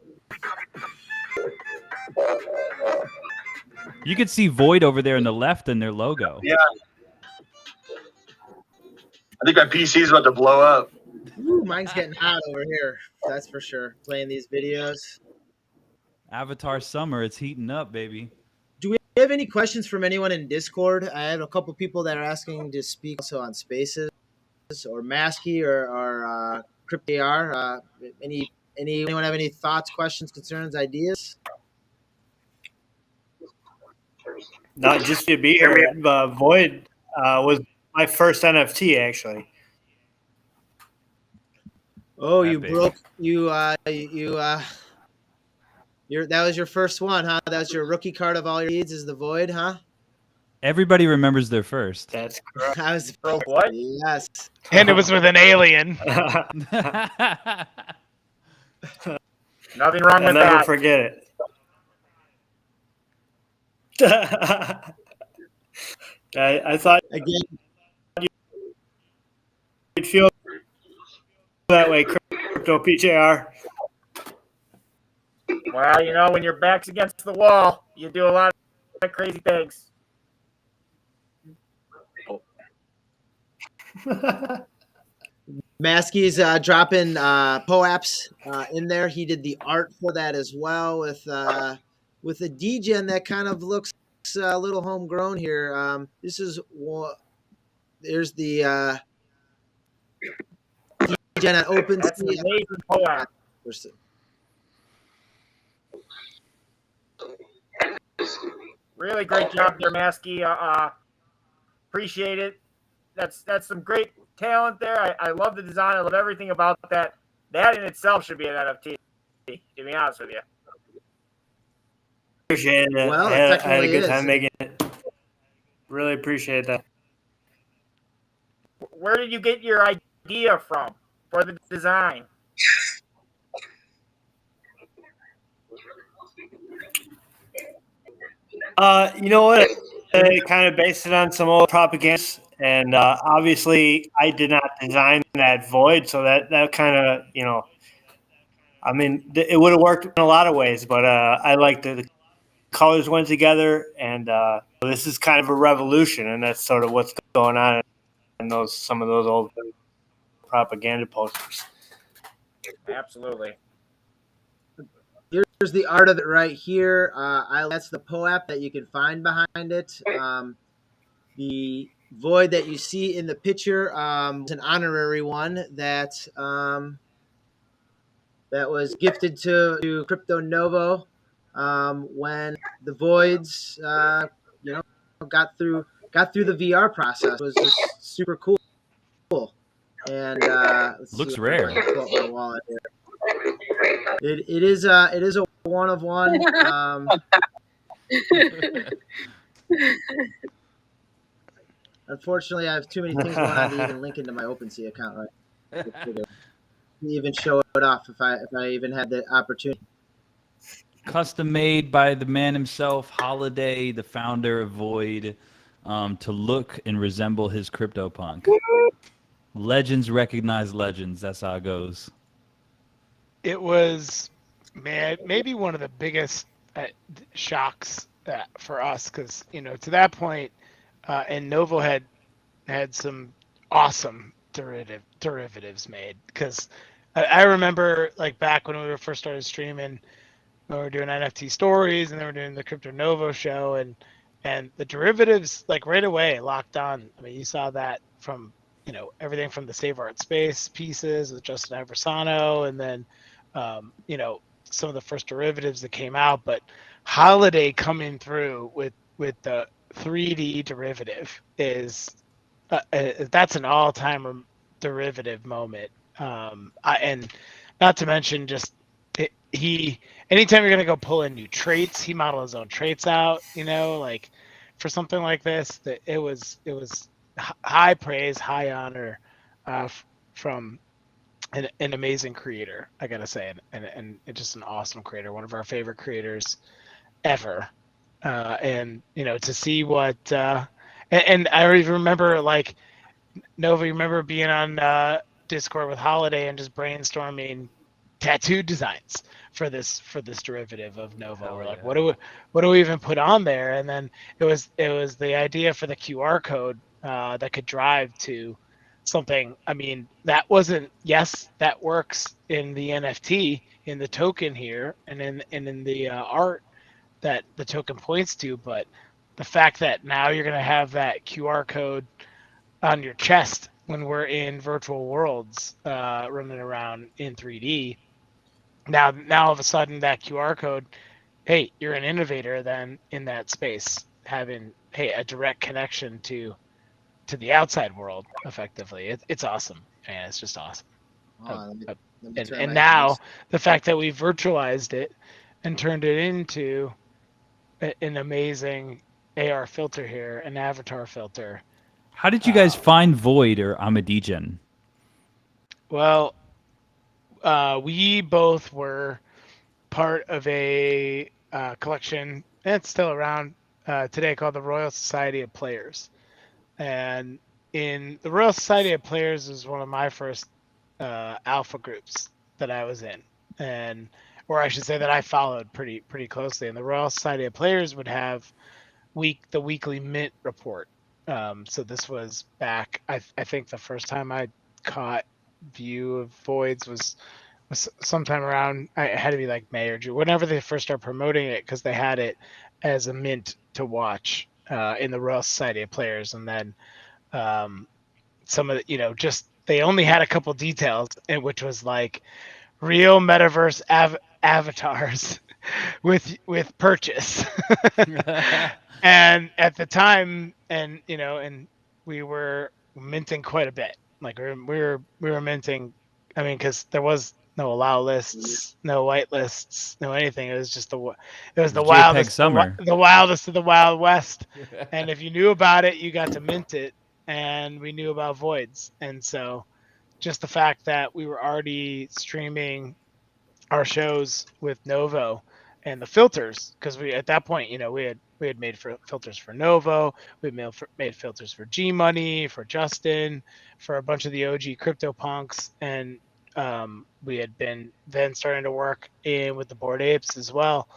You can see Void over there on the left in their logo. Yeah. I think my PC is about to blow up. Ooh, mine's getting hot over here. That's for sure. Playing these videos. Avatar Summer, it's heating up, baby. Do we have any questions from anyone in Discord? I have a couple people that are asking to speak also on Spaces or Maskey or CryptAR. Anyone have any thoughts, questions, concerns, ideas? Not just to be here. Void was my first NFT, actually. Oh, you broke that was your first one, huh? That was your rookie card of all your needs is the Void, huh? Everybody remembers their first. That's correct. I was Broke what? Yes. And it was with an alien. Nothing wrong I'll with never that. forget it. I thought Again, feel that way, Crypto PJR. Well, you know, when your back's against the wall, you do a lot of crazy things. Maskey's dropping POAPs in there. He did the art for that as well with a DGen that kind of looks a little homegrown here. This is there's the DGen on That's an OpenSea. amazing POAP. Really great job there, Maskey. Appreciate it. That's some great talent there. I love the design. I love everything about that. That in itself should be an NFT, to be honest with you. Appreciate it. Well, I it had a good technically time is. making it. Really appreciate that. Where did you get your idea from for the design? You know what? I kind of based it on some old propaganda, and obviously I did not design that void, so that kind of, you know, I mean, it would have worked in a lot of ways, but I like the colors went together, and this is kind of a revolution, and that's sort of what's going on in some of those old propaganda posters. Absolutely. Here's the art of it right here. That's the POAP that you can find behind it. The void that you see in the picture is an honorary one that that was gifted to Crypto Novo when the voids, you know, got through the VR process. It was just super cool. And Looks rare. Pull up my wallet here. It is a one of one. Unfortunately, I have too many things going on to even link into my OpenSea account right. Even show it off if I even had the opportunity. Custom made by the man himself, Holiday, the founder of Void, to look and resemble his CryptoPunk. Legends recognize legends. That's how it goes. It was, man, maybe one of the biggest shocks for us, because, you know, to that point, and Novo had some awesome derivatives made. Because I remember, like, back when we were first started streaming, we were doing NFT stories, and then we were doing the Crypto Novo show, and the derivatives, like, right away locked on. I mean, you saw that from, you know, everything from the Save Art Space pieces with Justin Aversano, and then you know, some of the first derivatives that came out, but Holiday coming through with the 3D derivative is that's an all-time derivative moment. And not to mention just he anytime you're gonna go pull in new traits, he modeled his own traits out. You know, like for something like this, that it was high praise, high honor from an amazing creator, I gotta say, and just an awesome creator, one of our favorite creators ever. And you know, to see what and I even remember, like, Nova, you remember being on Discord with Holiday and just brainstorming tattoo designs for this derivative of Nova. We're like, what do we even put on there? And then it was the idea for the QR code that could drive to something. I mean, that wasn't, yes, that works in the NFT, in the token here, and in the art that the token points to, but the fact that now you're going to have that QR code on your chest when we're in virtual worlds running around in 3D, now all of a sudden that QR code, hey, you're an innovator then in that space, having, hey, a direct connection to the outside world, effectively. It's awesome, man. It's just awesome. And now the fact that we virtualized it and turned it into an amazing AR filter here, an avatar filter. How did you guys find Void or Amadegen? Well, we both were part of a collection, and it's still around today, called the Royal Society of Players. And in the Royal Society of Players is one of my first alpha groups that I was in, and or I should say that I followed pretty closely. And the Royal Society of Players would have the weekly mint report. So this was back. I think the first time I caught view of voids was sometime around. I had to be like May or June, whenever they first started promoting it, because they had it as a mint to watch in the Royal Society of Players, and then some of the, just they only had a couple details, and which was like real metaverse avatars with purchase. And at the time, and we were minting quite a bit. Like we were minting. I mean, because there was no allow lists, no white lists, no anything. It was just the JPEG wildest summer. the wildest of the Wild West. And if you knew about it, you got to mint it. And we knew about voids, and so just the fact that we were already streaming our shows with Novo and the filters, because we at that point, we had made filters for Novo, we made filters for G Money, for Justin, for a bunch of the OG CryptoPunks, and we had been then starting to work in with the Bored Apes as well.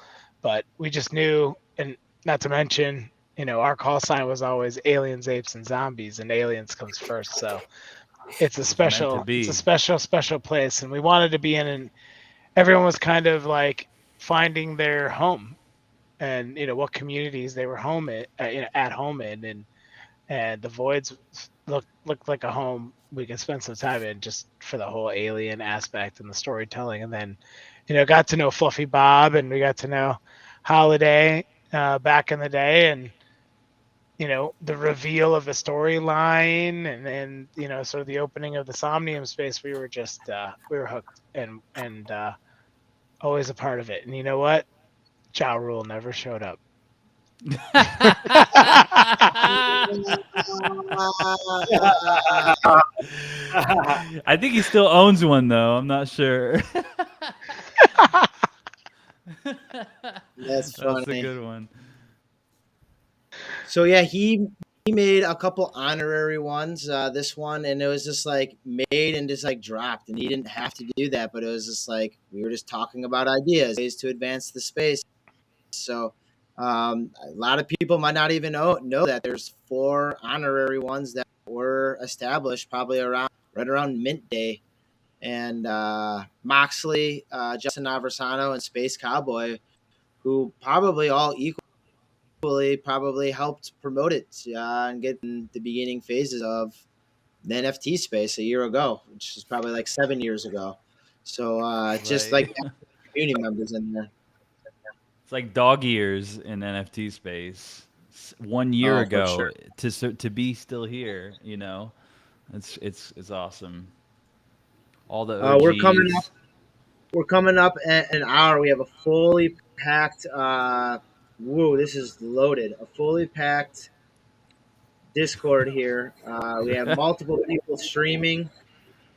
But we just knew, and not to mention, our call sign was always aliens, apes, and zombies, and aliens comes first. So it's a special place, and we wanted to be in an. Everyone was kind of like finding their home, and what communities they were home at home in, and the voids looked like a home we could spend some time in, just for the whole alien aspect and the storytelling. And then got to know Fluffy Bob, and we got to know Holiday back in the day, and the reveal of the storyline, and then sort of the opening of the Somnium space. We were just we were hooked, and always a part of it. And you know what? Ja Rule never showed up. I think he still owns one, though. I'm not sure. That's funny. That's a good one. So yeah, he made a couple honorary ones. This one, and it was just like made and just like dropped, and he didn't have to do that, but it was just like we were just talking about ideas, ways to advance the space. So a lot of people might not even know that there's 4 honorary ones that were established probably right around Mint Day, and Moxley, Justin Aversano, and Space Cowboy, who probably all probably helped promote it and get in the beginning phases of the NFT space a year ago, which is probably like 7 years ago. So just Right. like community members in there. It's like dog years in NFT space. 1 year Oh, for ago sure. to be still here, it's awesome. All the OGs. We're coming up at an hour. We have a fully packed. Whoa, this is loaded. A fully packed Discord here. We have multiple people streaming.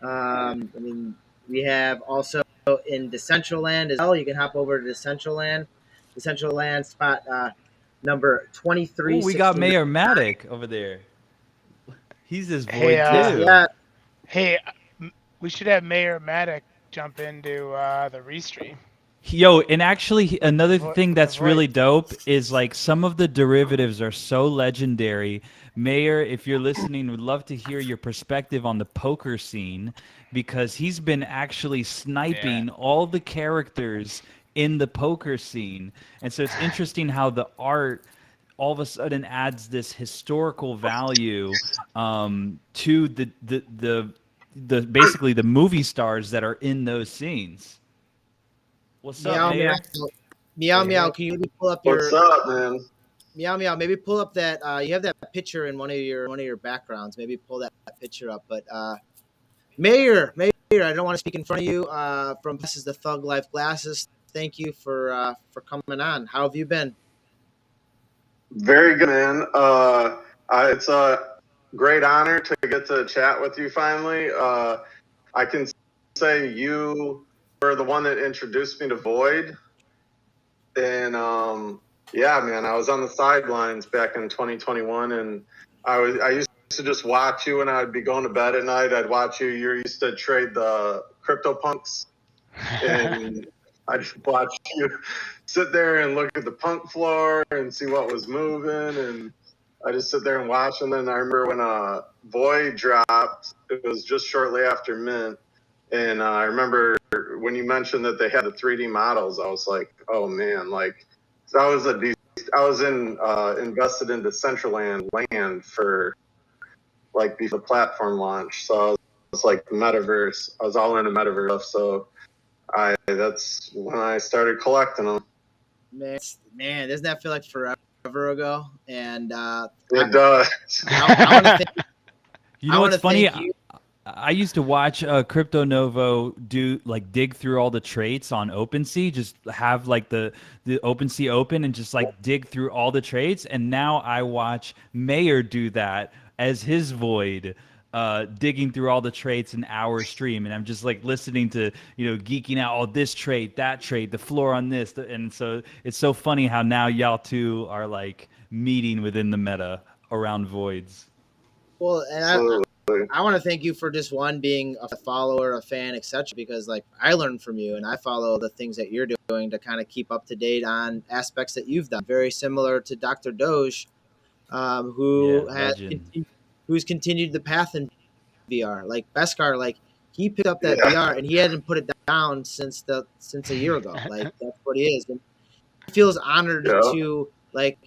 I mean, we have also in Decentraland as well. You can hop over to Decentraland spot number 23. Ooh, we got Mayor Matic over there. He's this void Hey, too. Yeah. Hey, we should have Mayor Matic jump into the restream. Yo, and actually another thing that's really dope is like some of the derivatives are so legendary. Mayor, if you're listening, would love to hear your perspective on the poker scene, because he's been actually sniping all the characters in the poker scene. And so it's interesting how the art all of a sudden adds this historical value to the basically the movie stars that are in those scenes. What's up, Mayor? Meow. Can you maybe pull up What's up, man? Meow. Maybe pull up that. You have that picture in one of your backgrounds. Maybe pull that picture up. But Mayor, I don't want to speak in front of you. From This is the Thug Life Glasses. Thank you for coming on. How have you been? Very good, man. It's a great honor to get to chat with you finally. I can say you were the one that introduced me to Void. And yeah, man, I was on the sidelines back in 2021, and I used to just watch you when I'd be going to bed at night. I'd watch you. You used to trade the CryptoPunks, and I just watch you sit there and look at the punk floor and see what was moving, and I just sit there and watch. And then I remember when Void dropped, it was just shortly after Mint, and I remember when you mentioned that they had the 3D models, I was like, oh man, like I was invested into Decentraland land for like before the platform launch, so I was like Metaverse. I was all into Metaverse, so that's when I started collecting them. Man, doesn't that feel like forever ago? And It does. I want to thank You know what's funny? I used to watch Crypto Novo dig through all the traits on OpenSea, just have like the OpenSea open and just like dig through all the traits. And now I watch Mayor do that as his Void, digging through all the traits in our stream. And I'm just like listening to, geeking out, oh, this trait, that trait, the floor on this. And so it's so funny how now y'all two are like meeting within the meta around Voids. Well, and I want to thank you for just being a follower, a fan, etc. Because like I learn from you, and I follow the things that you're doing to kind of keep up to date on aspects that you've done. Very similar to Dr. Doge, who's continued the path in VR. Like Beskar, like he picked up that VR and he hadn't put it down since a year ago. Like that's what he is, and he feels honored to like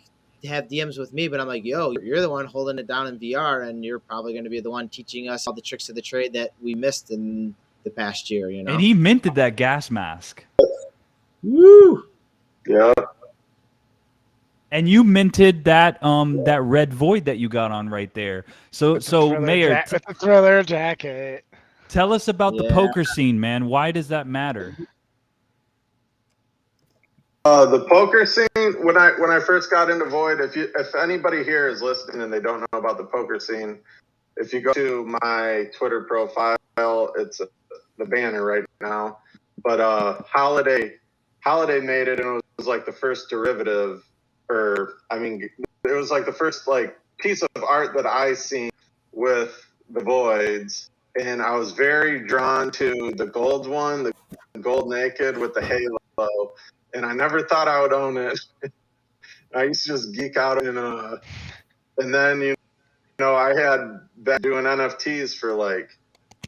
have DMs with me, but I'm like, yo, you're the one holding it down in VR, and you're probably going to be the one teaching us all the tricks of the trade that we missed in the past year, And he minted that gas mask. Woo! Yeah. And you minted that that red Void that you got on right there. So Mayor, with the Thriller jacket. Tell us about the poker scene, man. Why does that matter? The poker scene, when I first got into Void, if anybody here is listening and they don't know about the poker scene, if you go to my Twitter profile, it's the banner right now. But Holiday made it, and it was like the first derivative, it was like the first like piece of art that I seen with the Voids, and I was very drawn to the gold one, the gold naked with the halo. And I never thought I would own it. I used to just geek out, and then I had been doing NFTs for like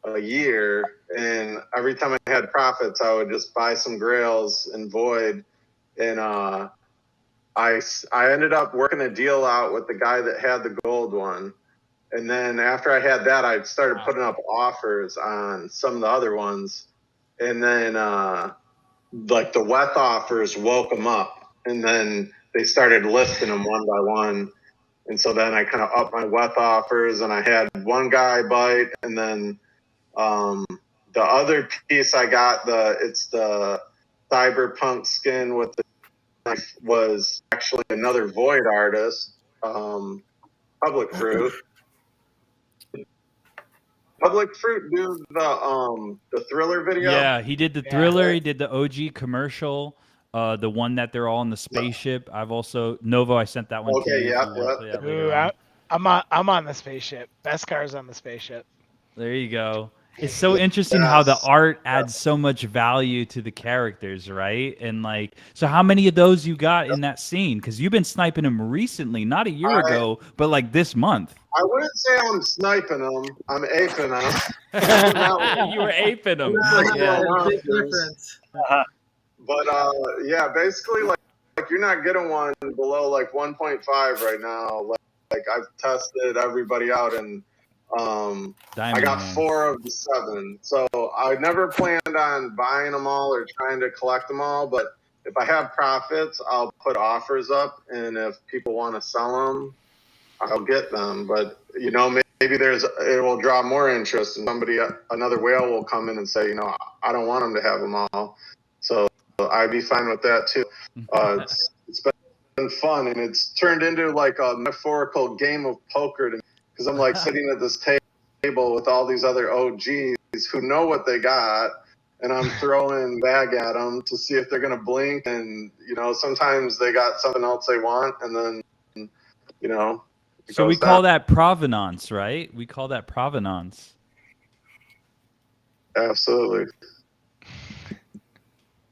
a year, and every time I had profits, I would just buy some Grails and Void, and I ended up working a deal out with the guy that had the gold one, and then after I had that, I started putting up offers on some of the other ones, and then like the WETH offers woke them up, and then they started listing them one by one. And so then I kind of upped my WETH offers, and I had one guy bite, and then the other piece I got, it's the cyberpunk skin with the knife, was actually another Void artist, Public Fruit. Public Fruit do the Thriller video. Yeah, he did the Thriller. He did the OG commercial, the one that they're all in the spaceship. I've also Novo. I sent that one to you. Ooh, I'm on the spaceship. Beskar's on the spaceship. There you go. It's so interesting how the art adds so much value to the characters, right? And like, so how many of those you got in that scene? Because you've been sniping them recently, not a year ago, but like this month. I wouldn't say I'm sniping them. I'm aping them. You were aping them. Big difference. But yeah, basically, like you're not getting one below like 1.5 right now. Like I've tested everybody out, and I got 4 of the 7. So I never planned on buying them all or trying to collect them all. But if I have profits, I'll put offers up, and if people want to sell them, I'll get them. But maybe it will draw more interest, and another whale will come in and say, I don't want them to have them all. So I'd be fine with that too. It's been fun, and it's turned into like a metaphorical game of poker to me, because I'm like sitting at this table with all these other OGs who know what they got, and I'm throwing bag at them to see if they're going to blink. And sometimes they got something else they want, and then It So we goes call down. that provenance, right? We call that provenance. Absolutely.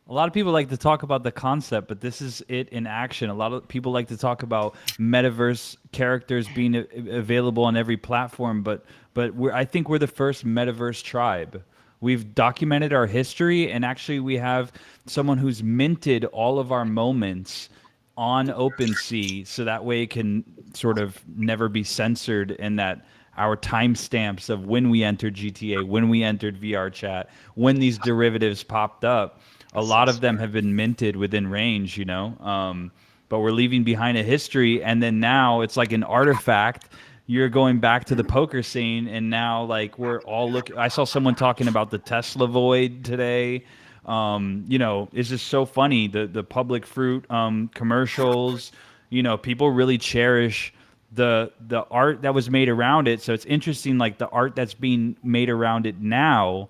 A lot of people like to talk about the concept, but this is it in action. A lot of people like to talk about metaverse characters being available on every platform, but I think we're the first metaverse tribe. We've documented our history, and actually, we have someone who's minted all of our moments on OpenSea, so that way it can sort of never be censored, and that our timestamps of when we entered GTA, when we entered VR chat, when these derivatives popped up, a lot of them have been minted within range, you know. But we're leaving behind a history, and then now it's like an artifact. You're going back to the poker scene, and now like we're all looking. I saw someone talking about the Tesla void today. You know, it's just so funny. The public fruit commercials. You know, people really cherish the art that was made around it. So it's interesting, like the art that's being made around it now,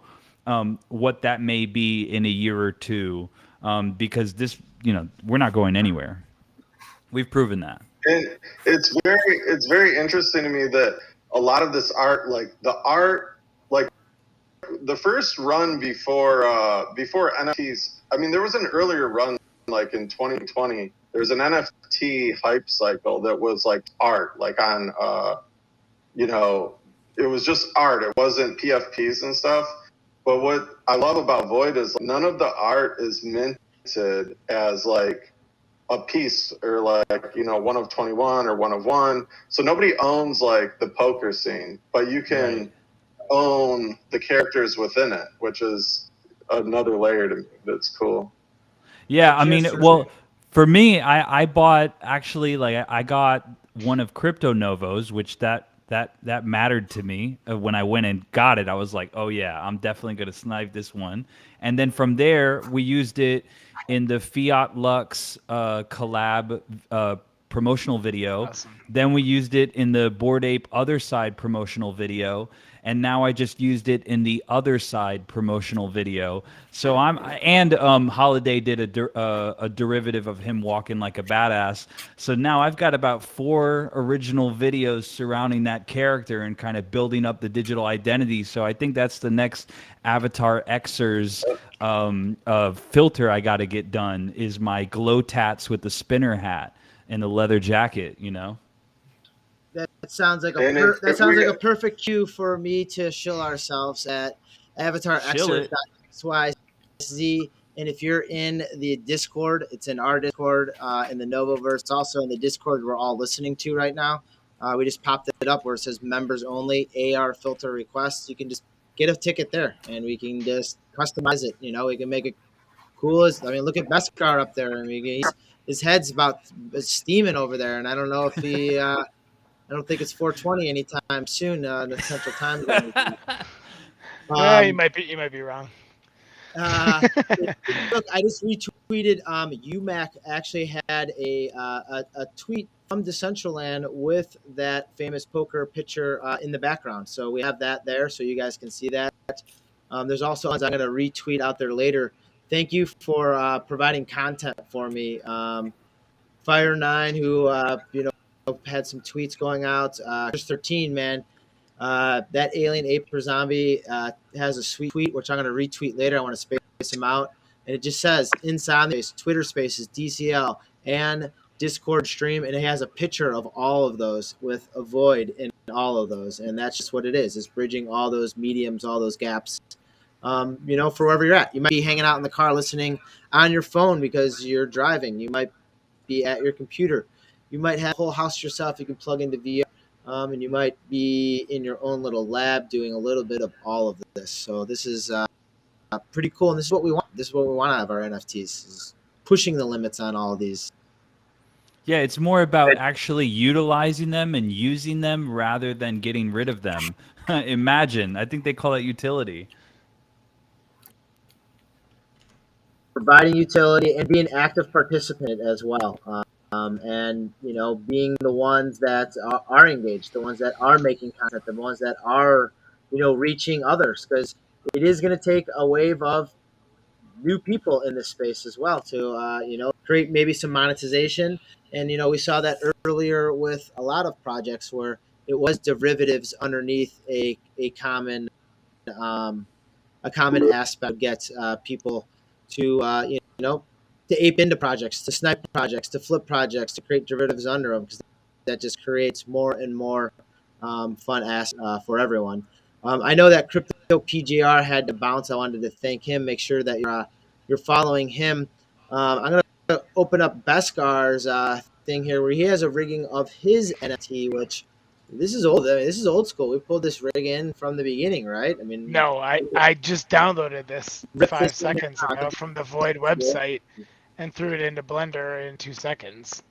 what that may be in a year or two, because this, you know, we're not going anywhere. We've proven that. And it's very interesting to me that a lot of this art, like the art, like the first run before NFTs. I mean, there was an earlier run like in 2020. There's an NFT hype cycle that was like art, like on you know, it was just art. It wasn't PFPs and stuff. But what I love about Void is none of the art is minted as like a piece or like, you know, one of 21 or one of one. So nobody owns like the poker scene, but you can Right. own the characters within it, which is another layer to me that's cool. Yeah, I mean, Just well, for me, I bought actually like I got one of Crypto Novo's, which that mattered to me when I went and got it. I was like, oh yeah, I'm definitely gonna snipe this one. And then from there, we used it in the Fiat Lux collab promotional video. Awesome. Then we used it in the Bored Ape Other Side promotional video, and now I just used it in the Other Side promotional video. So I'm and Holiday did a derivative of him walking like a badass. So now I've got about 4 original videos surrounding that character and kind of building up the digital identity. So I think that's the next Avatxrs filter I got to get done, is my glow tats with the spinner hat and the leather jacket, you know. That sounds like And if a perfect cue for me to shill ourselves at Chill it. Avatxrs.XYZ. And if you're in the Discord, it's in our Discord in the Novoverse. It's also in the Discord we're all listening to right now. We just popped it up where it says members only AR filter requests. You can just get a ticket there, and we can just customize it. You know, we can make it cool as. I mean, look at Beskar up there. I mean, his head's about steaming over there, and I don't know if he. I don't think it's 4:20 anytime soon in the Central Time Zone. You might be wrong. Look, I just retweeted. UMAC actually had a tweet from Decentraland with that famous poker picture in the background. So we have that there, so you guys can see that. There's also ones I'm going to retweet out there later. Thank you for providing content for me. Fire9, who had some tweets going out. 13, man. That alien ape or zombie has a sweet tweet, which I'm going to retweet later. I want to space him out. And it just says Insomnia, Twitter Spaces, DCL, and Discord stream. And it has a picture of all of those with a void in all of those. And that's just what it is. It's bridging all those mediums, all those gaps, for wherever you're at. You might be hanging out in the car listening on your phone because you're driving. You might be at your computer. You might have a whole house yourself you can plug into VR. And you might be in your own little lab doing a little bit of all of this. So this is pretty cool, and this is what we want. This is what we want out of our NFTs, is pushing the limits on all of these. Yeah, it's more about actually utilizing them and using them rather than getting rid of them. Imagine, I think they call it utility. Providing utility and being an active participant as well. And being the ones that are engaged, the ones that are making content, the ones that are reaching others, because it is going to take a wave of new people in this space as well to create maybe some monetization And we saw that earlier with a lot of projects where it was derivatives underneath um, a common aspect gets people to to ape into projects, to snipe projects, to flip projects, to create derivatives under them, because that just creates more and more fun for everyone. I know that Crypto PGR had to bounce. I wanted to thank him. Make sure that you're following him. I'm gonna open up Beskar's thing here, where he has a rigging of his NFT, which this is old. This is old school. We pulled this rig in from the beginning, right? I mean, No, I just downloaded this rip this 5 seconds ago from the Void website and threw it into Blender in 2 seconds.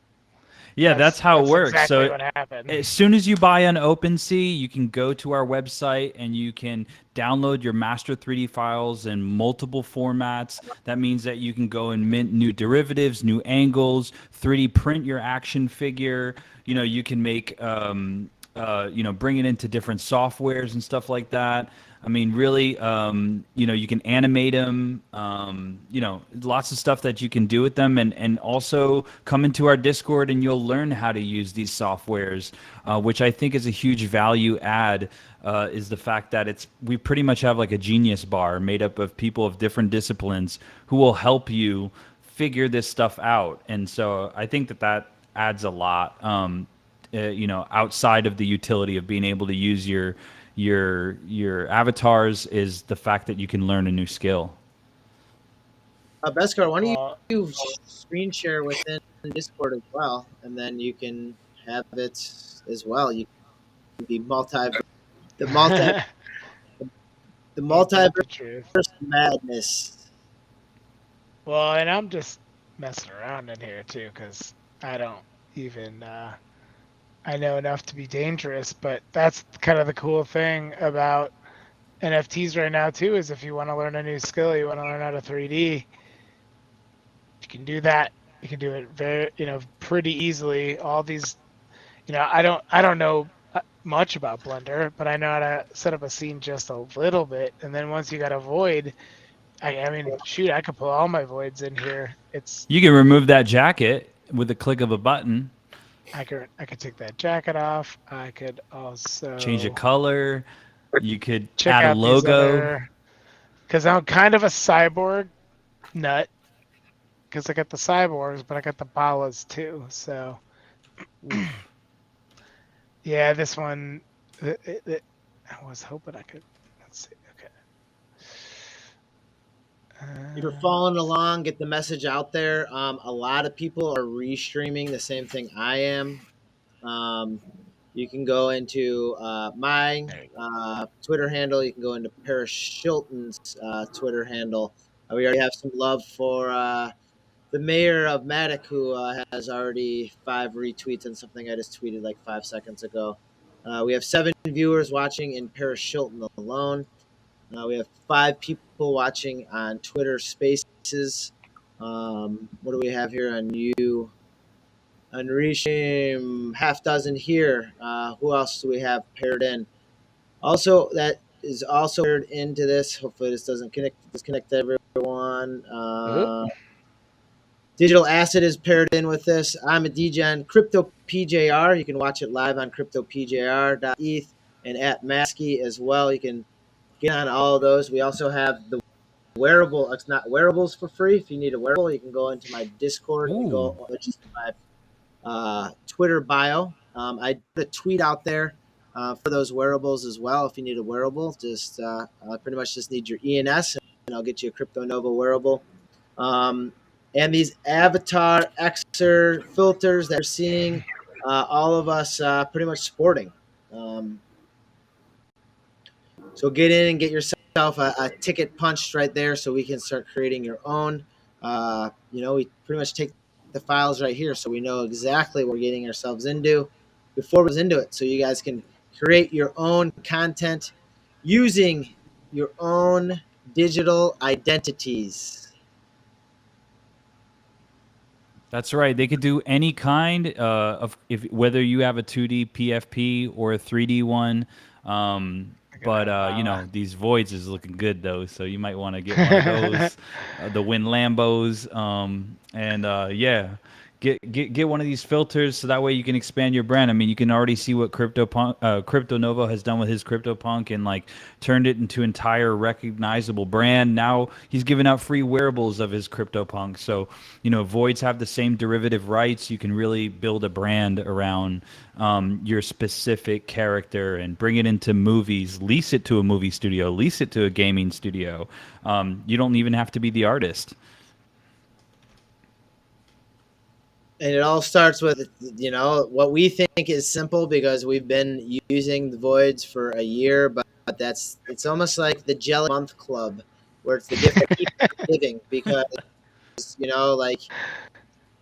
Yeah, that's how it works. Exactly So what happened. as soon as you buy on OpenSea, you can go to our website and you can download your master 3D files in multiple formats. That means that you can go and mint new derivatives, new angles, 3D print your action figure. You can make, bring it into different softwares and stuff like that. I mean, really, you can animate them, lots of stuff that you can do with them, and also come into our Discord and you'll learn how to use these softwares, which I think is a huge value add, is the fact that we pretty much have like a genius bar made up of people of different disciplines who will help you figure this stuff out. And so I think that adds a lot, outside of the utility of being able to use your avatars, is the fact that you can learn a new skill. Beskar, why don't you screen share within Discord as well, and then you can have it as well. You can be the multiverse madness. Well, and I'm just messing around in here too, because I don't even I know enough to be dangerous, but that's kind of the cool thing about NFTs right now too, is if you want to learn a new skill, you want to learn how to 3D, you can do that. You can do it very, pretty easily. All these, I don't know much about Blender, but I know how to set up a scene just a little bit. And then once you got a void, I mean, shoot, I could put all my voids in here. You can remove that jacket with the click of a button. I could take that jacket off. I could also change a color. You could check add out a logo. Because I'm kind of a cyborg nut. Because I got the cyborgs, but I got the balas too. So, yeah, this one. I was hoping I could. Let's see. You're following along, get the message out there. A lot of people are restreaming the same thing I am. You can go into my Twitter handle. You can go into Paris Shilton's Twitter handle. We already have some love for the mayor of Matic, who has already 5 retweets on something I just tweeted like 5 seconds ago. We have 7 viewers watching in Paris Shilton alone. We have 5 people watching on Twitter Spaces. What do we have here on you? On Reshim, half dozen here. Who else do we have paired in? Also, that is also paired into this. Hopefully, this doesn't disconnect everyone. Digital Asset is paired in with this. I'm a DJ on Crypto PJR. You can watch it live on CryptoPJR.eth and at Maskey as well. You can get on all of those. We also have the wearable. It's not wearables for free. If you need a wearable, you can go into my Discord and which is my Twitter bio. I put a tweet out there for those wearables as well. If you need a wearable, just pretty much just need your ENS, and I'll get you a Crypto Nova wearable. And these Avatxrs filters that you're seeing, all of us pretty much sporting. So get in and get yourself a ticket punched right there, so we can start creating your own. We pretty much take the files right here, so we know exactly what we're getting ourselves into before we get into it. So you guys can create your own content using your own digital identities. That's right. They could do any kind of whether you have a 2D PFP or a 3D one. But these voids is looking good though, so you might want to get one of those, the Win Lambos, get one of these filters so that way you can expand your brand. I mean, you can already see what Crypto Novo has done with his CryptoPunk and like turned it into entire recognizable brand. Now he's giving out free wearables of his CryptoPunk. So, you know, Voids have the same derivative rights. You can really build a brand around your specific character and bring it into movies, lease it to a movie studio, lease it to a gaming studio. You don't even have to be the artist. And it all starts with, you know, what we think is simple because we've been using the Voids for a year, but it's almost like the Jelly Month Club, where it's the gift that keeps giving because, you know, like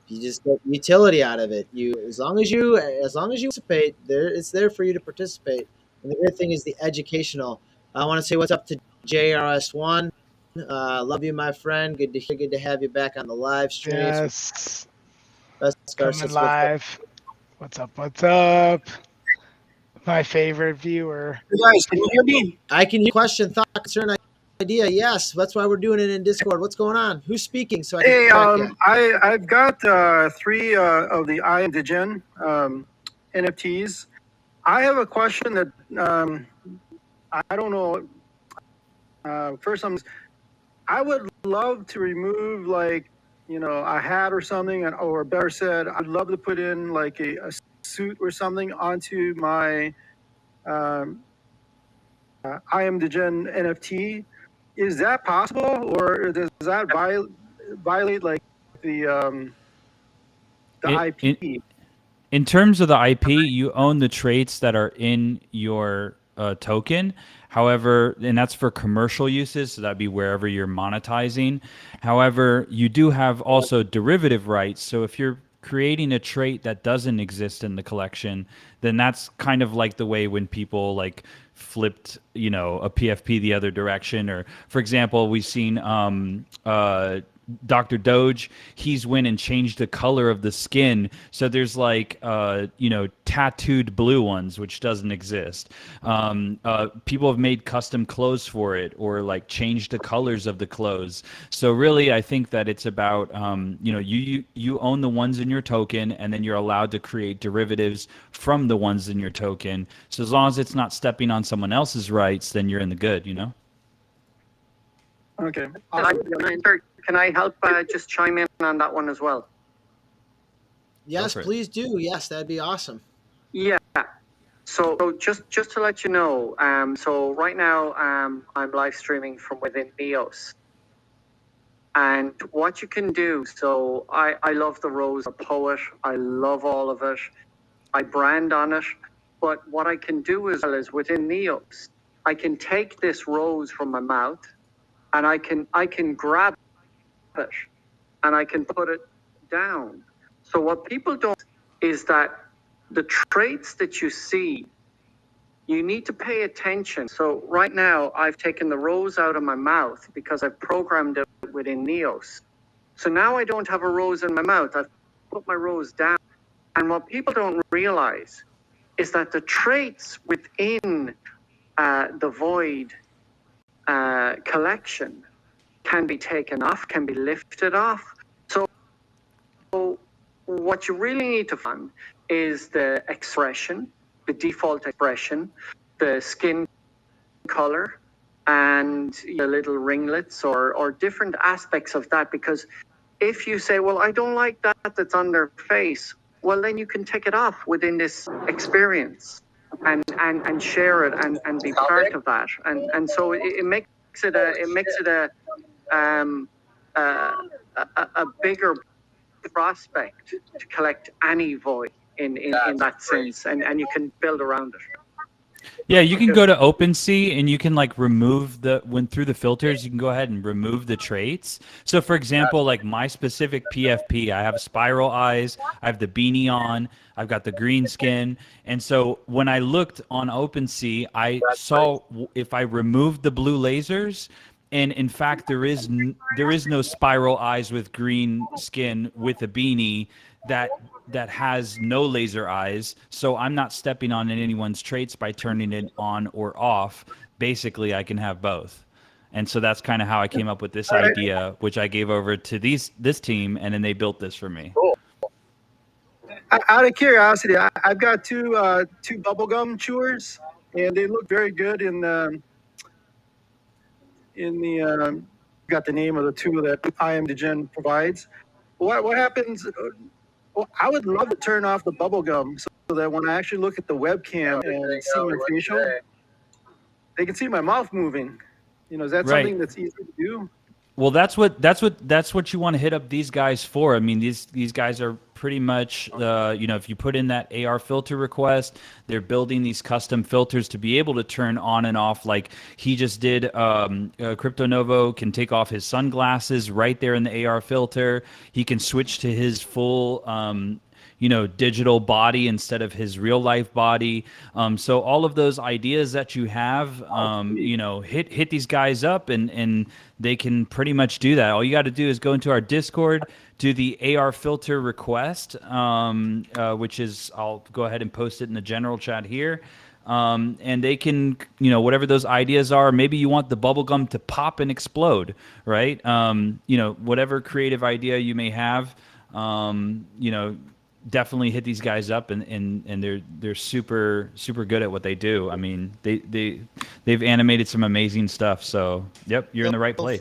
you just get utility out of it. As long as you participate, it's there for you to participate. And the great thing is the educational. I want to say what's up to JRS1. Love you, my friend. Good to have you back on the live stream. Yes. Coming live. What's up? What's up? My favorite viewer. You guys, can you hear me? I can hear question, thought, concern, idea. Yes, that's why we're doing it in Discord. What's going on? Who's speaking? So I've got 3 of the I Am Degen NFTs. I have a question that I don't know. First, I would love to remove like, you know, a hat or something, or better said, I'd love to put in like a suit or something onto my I Am Degen NFT. Is that possible, or does that violate like the IP? In terms of the IP, you own the traits that are in your token. However, and that's for commercial uses, so that'd be wherever you're monetizing. However, you do have also derivative rights. So if you're creating a trait that doesn't exist in the collection, then that's kind of like the way when people like flipped, you know, a PFP the other direction. Or for example, we've seen Dr. Doge, he's went and changed the color of the skin. So there's like, you know, tattooed blue ones, which doesn't exist. People have made custom clothes for it or like changed the colors of the clothes. So really, I think that it's about, you know, you own the ones in your token and then you're allowed to create derivatives from the ones in your token. So as long as it's not stepping on someone else's rights, then you're in the good, you know? Okay. Can I help just chime in on that one as well? Yes, please do. Yes, that'd be awesome. Yeah. So just to let you know, so right now I'm live streaming from within Neos. And what you can do, so I love the Rose, a poet. I love all of it. I brand on it. But what I can do as well is within Neos, I can take this rose from my mouth and I can grab it and I can put it down. So what people don't is that the traits that you see, you need to pay attention. So right now I've taken the rose out of my mouth because I've programmed it within Neos. So now I don't have a rose in my mouth. I've put my rose down. And what people don't realize is that the traits within the Void collection can be taken off, can be lifted off. So what you really need to find is the expression, the default expression, the skin color, and the little ringlets or different aspects of that. Because if you say, well, I don't like that's on their face, well, then you can take it off within this experience and share it and be part of that. And so it makes it a bigger prospect to collect any void in that sense, and you can build around it. Yeah, you can go to OpenSea and you can like remove through the filters, you can go ahead and remove the traits. So for example, like my specific PFP, I have spiral eyes, I have the beanie on, I've got the green skin. And so when I looked on OpenSea, I saw if I removed the blue lasers, and in fact, there is no spiral eyes with green skin with a beanie that has no laser eyes. So I'm not stepping on anyone's traits by turning it on or off. Basically, I can have both. And so that's kind of how I came up with this idea, which I gave over to this team, and then they built this for me. Cool. Out of curiosity, I've got two bubblegum chewers, and they look very good in the got the name of the two that IMDgen provides. What happens? Well, I would love to turn off the bubblegum so that when I actually look at the webcam and see my facial, they can see my mouth moving. Is that Right. something that's easy to do? Well, that's what you want to hit up these guys for. I mean, these guys are pretty much, if you put in that AR filter request, they're building these custom filters to be able to turn on and off. Like he just did. Crypto Novo can take off his sunglasses right there in the AR filter. He can switch to his full. Digital body instead of his real life body. So all of those ideas that you have, hit these guys up and they can pretty much do that. All you got to do is go into our Discord, do the AR filter request, which is, I'll go ahead and post it in the general chat here. And they can, whatever those ideas are, maybe you want the bubblegum to pop and explode, right? Whatever creative idea you may have, definitely hit these guys up, and they're super good at what they do. I mean, they've animated some amazing stuff. So yep, you're in the right place.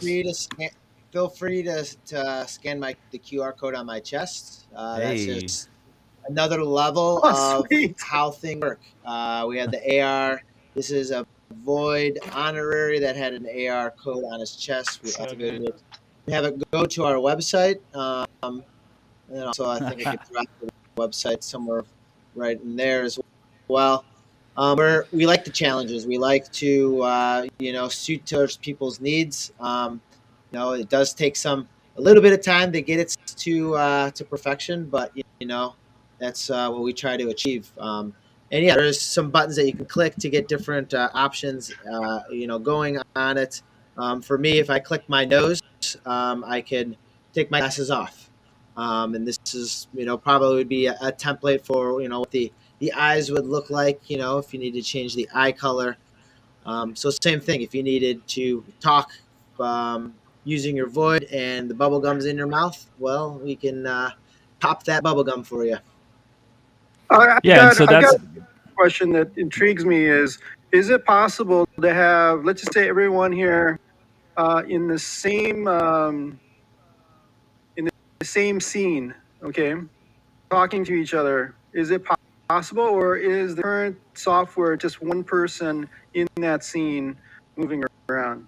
Feel free to scan the QR code on my chest. That's just another level of how things work. We had the AR. This is a Void honorary that had an AR code on his chest. We have it go to our website. And also, I think I could drop the website somewhere right in there as well. We like the challenges. We like to, suit towards people's needs. It does take a little bit of time to get it to perfection, but that's what we try to achieve. And yeah, there's some buttons that you can click to get different options, going on it. For me, if I click my nose, I can take my glasses off. And this is, probably would be a template for, what the eyes would look like, if you need to change the eye color. So same thing, if you needed to talk using your Void and the bubble gum's in your mouth, well, we can pop that bubble gum for you. I've got a question that intrigues me is it possible to have, let's just say, everyone here in the same scene, okay, talking to each other? Is it possible, or is the current software just one person in that scene moving around?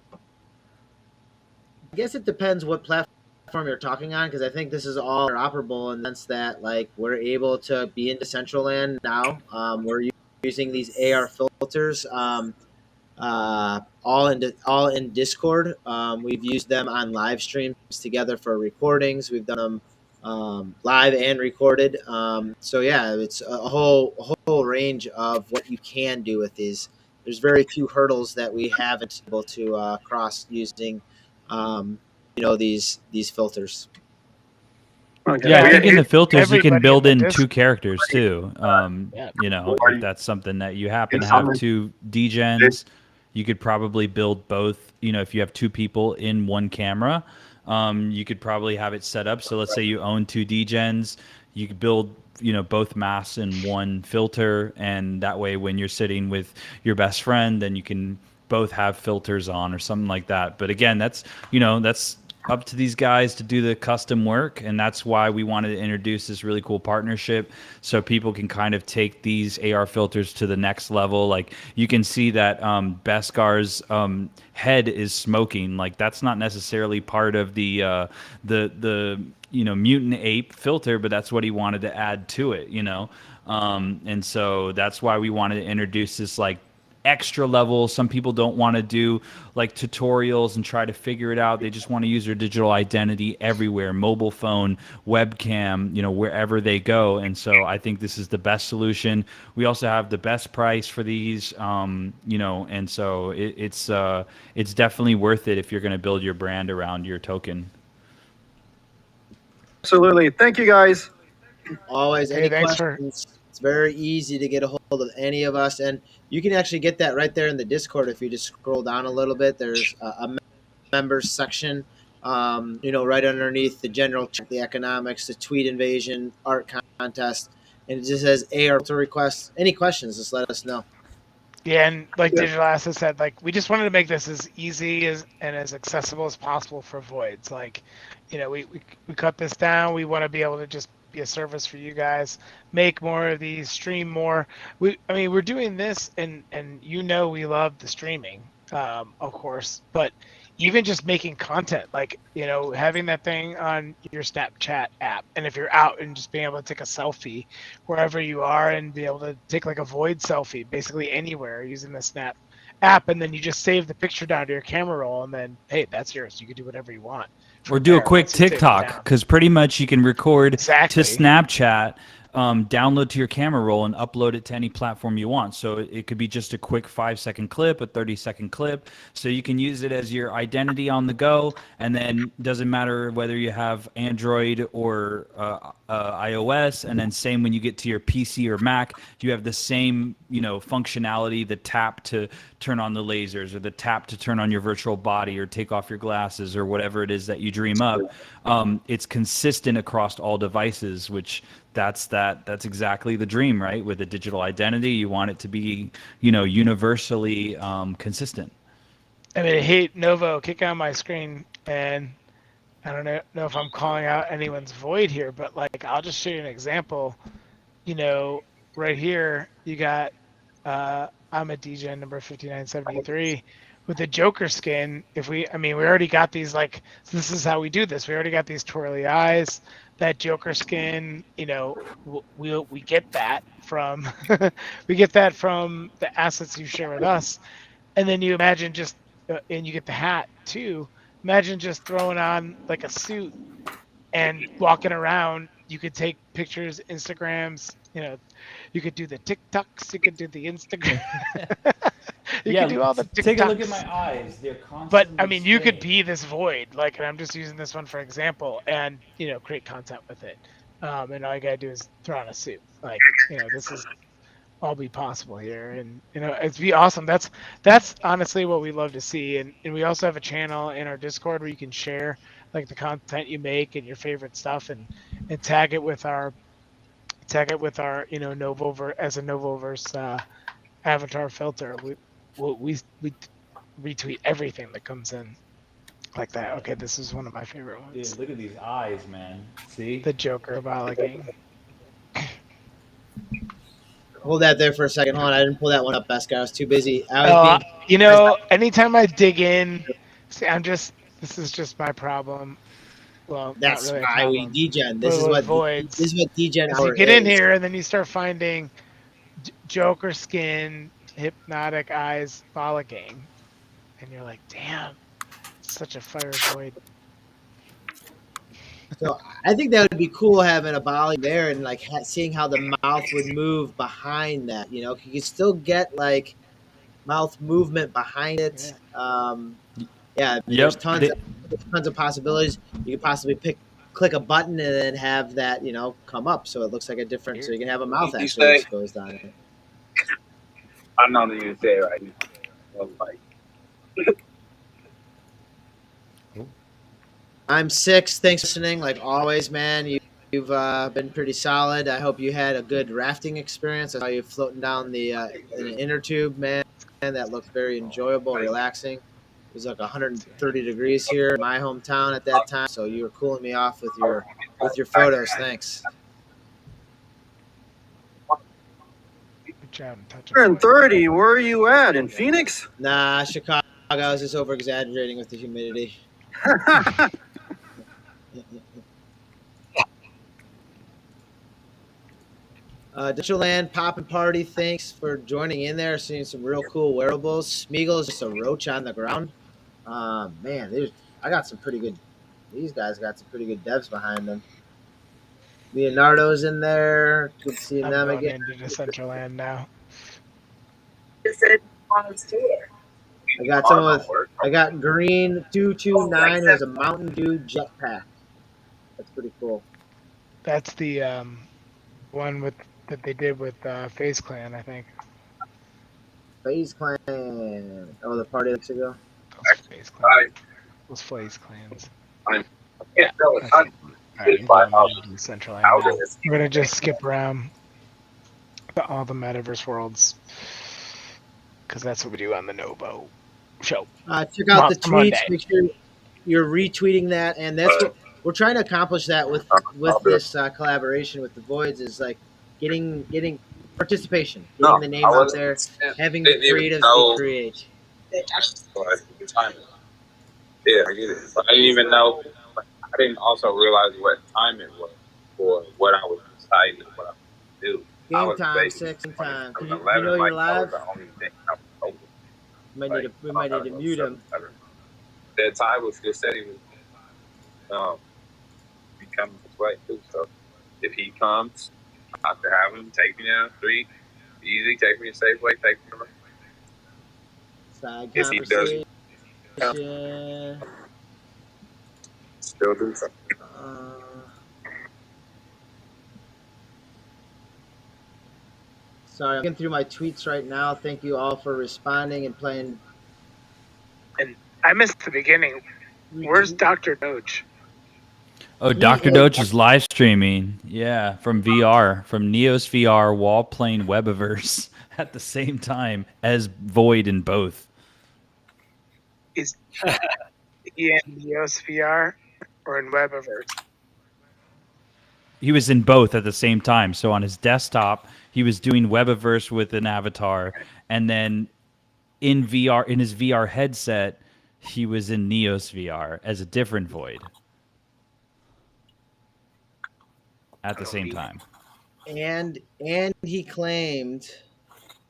I guess it depends what platform you're talking on, because I think this is all operable in the sense that, like, we're able to be in Decentraland now. We're using these AR filters all in Discord. We've used them on live streams together for recordings. We've done them live and recorded. So yeah, it's a whole range of what you can do with these. There's very few hurdles that we haven't been able to cross using, these filters. Okay. Yeah, I think in the filters you can build in two characters too. If that's something that you happen to have two DGens, you could probably build both. If you have two people in one camera, you could probably have it set up. So let's say you own two DGens, you could build both masks in one filter, and that way when you're sitting with your best friend, then you can both have filters on or something like that. But again, that's up to these guys to do the custom work, and that's why we wanted to introduce this really cool partnership so people can kind of take these AR filters to the next level. Like you can see that Beskar's head is smoking. Like that's not necessarily part of the mutant ape filter, but that's what he wanted to add to it, and so that's why we wanted to introduce this like extra level. Some people don't want to do like tutorials and try to figure it out. They just want to use their digital identity everywhere, mobile phone, webcam, wherever they go. And so I think this is the best solution. We also have the best price for these, and so it's definitely worth it if you're going to build your brand around your token. Absolutely. Thank you, guys. Always. Any questions? It's very easy to get a hold of any of us, and you can actually get that right there in the Discord. If you just scroll down a little bit, there's a members section, right underneath the general, the economics, the tweet invasion, art contest. and it just says AR to request. Any questions, just let us know. Yeah, and like Digital Asset said, like we just wanted to make this as easy as and as accessible as possible for voids. Like, we cut this down. We want to be able to just be a service for you guys, make more of these, stream more. We're doing this, and we love the streaming, of course, but even just making content, like having that thing on your Snapchat app, and if you're out and just being able to take a selfie wherever you are and be able to take like a void selfie basically anywhere using the Snap app, and then you just save the picture down to your camera roll, and then hey, that's yours. You can do whatever you want. Or do a quick once you save it TikTok, down. because pretty much you can record Exactly. to Snapchat, download to your camera roll, and upload it to any platform you want. So it could be just a quick 5-second clip, a 30-second clip. So you can use it as your identity on the go, and then doesn't matter whether you have Android or iOS. And then same when you get to your PC or Mac, you have the same functionality, the tap to turn on the lasers, or the tap to turn on your virtual body, or take off your glasses, or whatever it is that you dream up. It's consistent across all devices, which that's exactly the dream, right? With a digital identity, you want it to be universally consistent. Hey, Novo, kick on my screen, and I don't know if I'm calling out anyone's void here, but like I'll just show you an example. Right here you got I'm a DJ number 5973 with the Joker skin. We already got these, like, so this is how we do this. We already got these twirly eyes, that Joker skin. We get that from we get that from the assets you share with us, and then you imagine just and you get the hat too. Imagine just throwing on like a suit and walking around. You could take pictures, Instagrams. You could do the TikToks. You could do the Instagram. you could do all the TikToks. Take a look at my eyes. They're constantly But you could be this void, like, and I'm just using this one for example, and create content with it. And all you gotta do is throw on a suit. Like, this is all be possible here, and it'd be awesome. That's honestly what we love to see. And we also have a channel in our Discord where you can share like the content you make and your favorite stuff, and tag it with our Novoverse as a Novoverse avatar filter. We retweet everything that comes in like that. Okay, this is one of my favorite ones. Dude, look at these eyes, man. See? The Joker bollocking. Hold that there for a second. Hold on, I didn't pull that one up, Beskar. I was too busy. Anytime I dig in, see, this is just my problem. Well, that's not really why we degen. This is what voids. This is what degen. You get in here and then you start finding Joker skin, hypnotic eyes, bollocking, and you're like, damn, such a fire void. So I think that would be cool, having a Bali there and like seeing how the mouth would move behind that. You could still get like mouth movement behind it. There's tons of possibilities. You could possibly click a button and then have that come up, so it looks like a different. So you can have a mouth actually exposed on it. I know that you say it right now. I'm 6. Thanks for listening. Like always, man, you've been pretty solid. I hope you had a good rafting experience. I saw you floating down in an inner tube, man. That looked very enjoyable, relaxing. It was like 130 degrees here in my hometown at that time, so you were cooling me off with your photos. Thanks. 130. Where are you at? In Phoenix? Nah, Chicago. I was just over exaggerating with the humidity. Digital Land Pop and Party, thanks for joining in there. Seeing some real cool wearables. Smeagol is just a roach on the ground. Man, I got some pretty good. These guys got some pretty good devs behind them. Leonardo's in there. Good seeing them again. Into Central Land now. I got Green 229. There's a Mountain Dew jetpack. That's pretty cool. That's the one that they did with FaZe Clan, I think. FaZe Clan. Oh, the party weeks ago. Those FaZe Clans. Yeah. Alright, Central Land. We're gonna just skip around. all the metaverse worlds, because that's what we do on the Novo show. Check out the tweets. Monday. Make sure you're retweeting that, and that's what we're trying to accomplish. That with this collaboration with the Voids is like getting participation, getting the name out there, having the creatives they create. Yeah, I get it. But I didn't even know. I didn't also realize what time it was for what I was deciding what I was to do. Game time, 6 time. Do you know you're live? We might need to mute him. That time was just said he was be coming this way too. So if he comes, I have to have him take me down 3. Easy, take me a safe way, take me around. Side If he doesn't, still do something. Sorry, I'm getting through my tweets right now. Thank you all for responding and playing. And I missed the beginning. Where's Dr. Doge? Oh, Dr. Doge is live streaming. Yeah, from VR, from Neos VR while playing Webaverse at the same time as Void in both. Is he in Neos VR or in Webaverse? He was in both at the same time. So on his desktop, he was doing Webaverse with an avatar, and then in VR, in his VR headset, he was in Neos VR as a different Void at the same time. And he claimed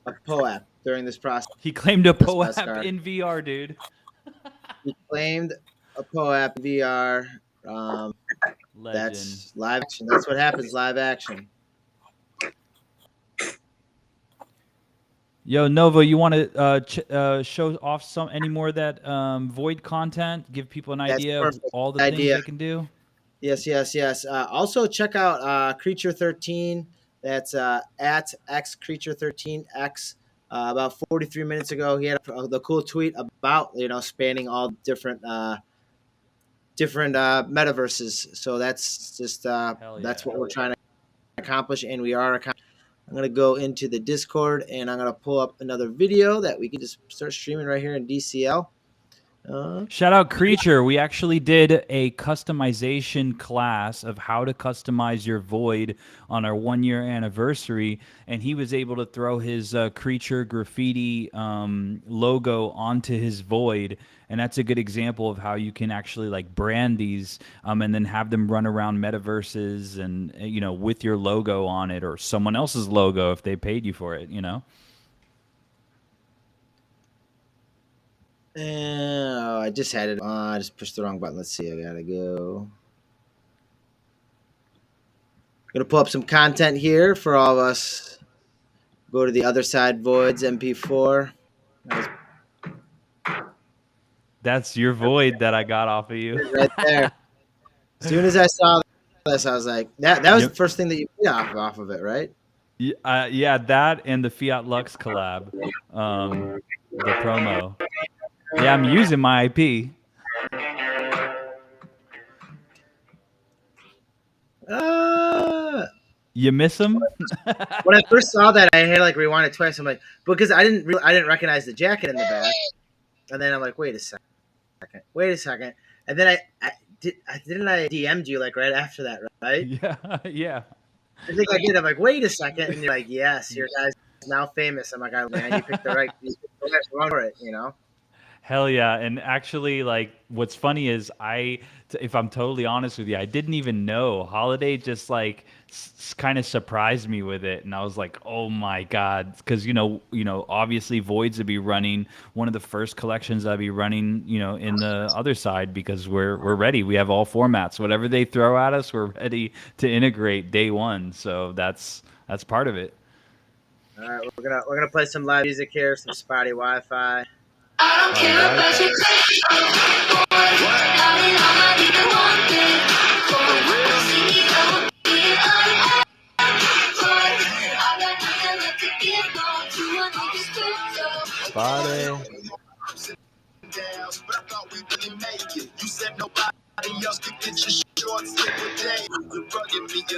a POAP during this process. He claimed a POAP in VR, dude. He claimed a POAP in VR. That's live action. That's what happens, live action. Yo, Nova, you want to show off any more of that Void content? Give people an idea of all the things they can do? Yes. Also, check out Creature 13. That's at Creature 13X. About 43 minutes ago, he had the cool tweet about spanning all different metaverses. So that's just that's what we're trying to accomplish, and we are accomplishing. I'm going to go into the Discord, and I'm going to pull up another video that we can just start streaming right here in DCL. Shout out Creature. We actually did a customization class of how to customize your Void on our 1-year anniversary, and he was able to throw his Creature graffiti logo onto his Void, and that's a good example of how you can actually like brand these and then have them run around metaverses and with your logo on it or someone else's logo if they paid you for it, I just had it. I just pushed the wrong button. Let's see. I gotta go. Gonna pull up some content here for all of us. Go to the other side Voids MP4. That's your Void that I got off of you. Right there. As soon as I saw this, I was like, that was the first thing that you put off of it, right? Yeah, that and the Fiat Lux collab, the promo. Yeah, I'm using my IP. You miss them? When I first saw that, I had like rewind it twice. I'm like, because I didn't recognize the jacket in the back, and then I'm like, wait a second, and then I DM'd you like right after that, right? Yeah. I think I did. I'm like, wait a second, and you're like, yes, your guy's now famous. I'm like, oh man, you picked the right one for it, Hell yeah. And actually, like, what's funny is if I'm totally honest with you, I didn't even know. Holiday just like kind of surprised me with it, and I was like, oh my god, because obviously Voids would be running one of the first collections I'd be running in the other side, because we're ready. We have all formats. Whatever they throw at us, we're ready to integrate day one. So that's part of it. All right, we're gonna play some live music here, some spotty Wi-Fi. I don't care about your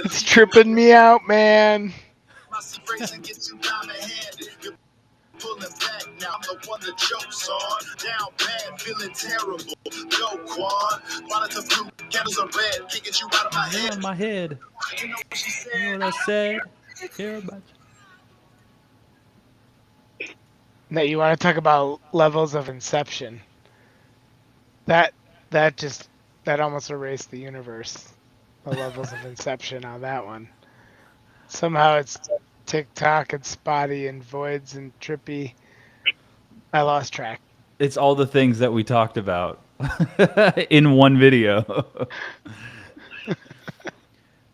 It's tripping me out, man. Pulling back now, I'm the one the joke's on. Down bad, feeling terrible. Go Quan, bonnets are blue, candles are red. Can't get you out of my head. Out of my head. You know what she said? You know what I said? Care about you. Now you want to talk about levels of inception. That almost erased the universe. The levels of inception on that one. Somehow it's TikTok and spotty and voids and trippy. I lost track. It's all the things that we talked about in one video.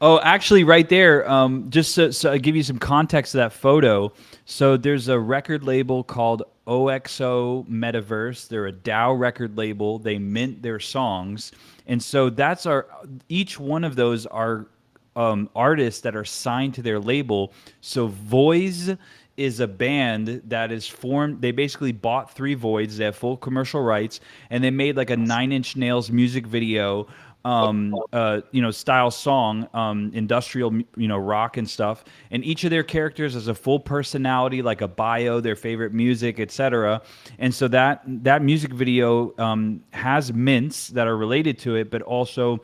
Oh, actually, right there, just so I give you some context to that photo. So there's a record label called OXO Metaverse. They're a DAO record label. They mint their songs. And so that's each one of those are artists that are signed to their label. So Voids is a band that is formed. They basically bought 3 Voids. They have full commercial rights, and they made like a 9 Inch Nails music video, style song, industrial, rock and stuff. And each of their characters has a full personality, like a bio, their favorite music, etc. And so that music video has mints that are related to it, but also,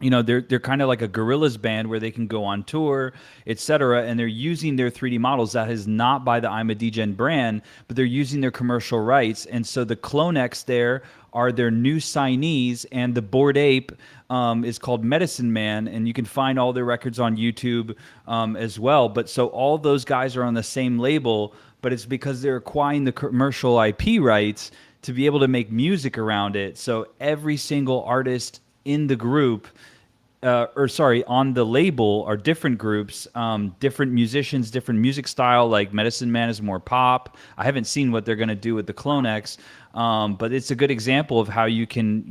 they're kind of like a Gorillaz band where they can go on tour, etc. And they're using their 3D models. That is not by the I'm a DGen brand, but they're using their commercial rights. And so the Clonex there are their new signees, and the Bored Ape is called Medicine Man, and you can find all their records on YouTube as well. But so all those guys are on the same label, but it's because they're acquiring the commercial IP rights to be able to make music around it. So every single artist in the group, on the label, are different groups, different musicians, different music style. Like Medicine Man is more pop. I haven't seen what they're going to do with the Clonex, but it's a good example of how you can,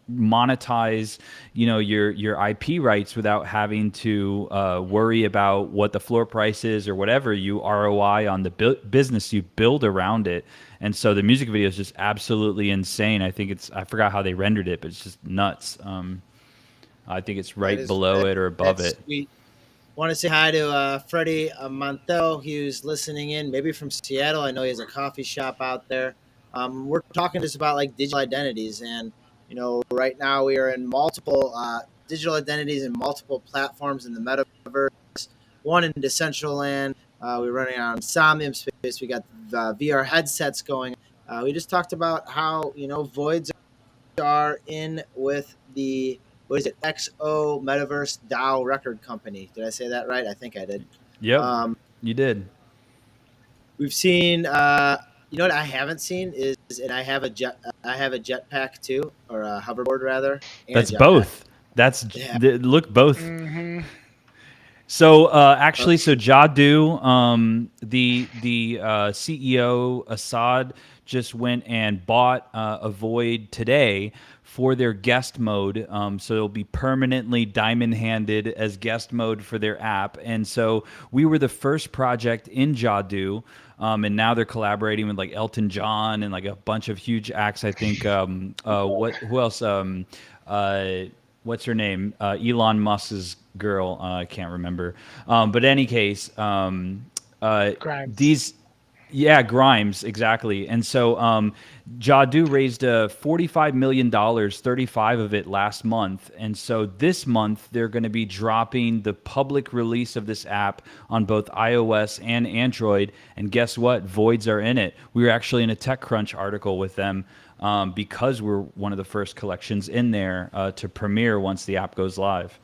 monetize, your IP rights without having to worry about what the floor price is or whatever. You ROI on the business you build around it. And so the music video is just absolutely insane. I forgot how they rendered it, but it's just nuts. I think it's right below it or above it. Sweet. Want to say hi to Freddie Montel. He was listening in, maybe from Seattle. I know he has a coffee shop out there. We're talking just about like digital identities, and right now we are in multiple digital identities in multiple platforms in the metaverse. One in Decentraland. We're running on Somnium space. We got VR headsets going. We just talked about how Voids are in with the XO Metaverse DAO record company. Did I say that right? I think I did. Yep, you did. We've seen. You know what I haven't seen is, and I have a jetpack too, or a hoverboard rather. That's both. Look both. Mm-hmm. So actually, Jadu, the CEO Assad just went and bought a Void today for their guest mode. So it'll be permanently diamond-handed as guest mode for their app. And so we were the first project in Jadu. And now they're collaborating with like Elton John and like a bunch of huge acts. I think who else? What's her name? Elon Musk's girl. I can't remember. But in any case, Grimes. Grimes, exactly. And so Jadu raised $45 million, 35 of it last month. And so this month, they're going to be dropping the public release of this app on both iOS and Android. And guess what? Voids are in it. We were actually in a TechCrunch article with them because we're one of the first collections in there to premiere once the app goes live.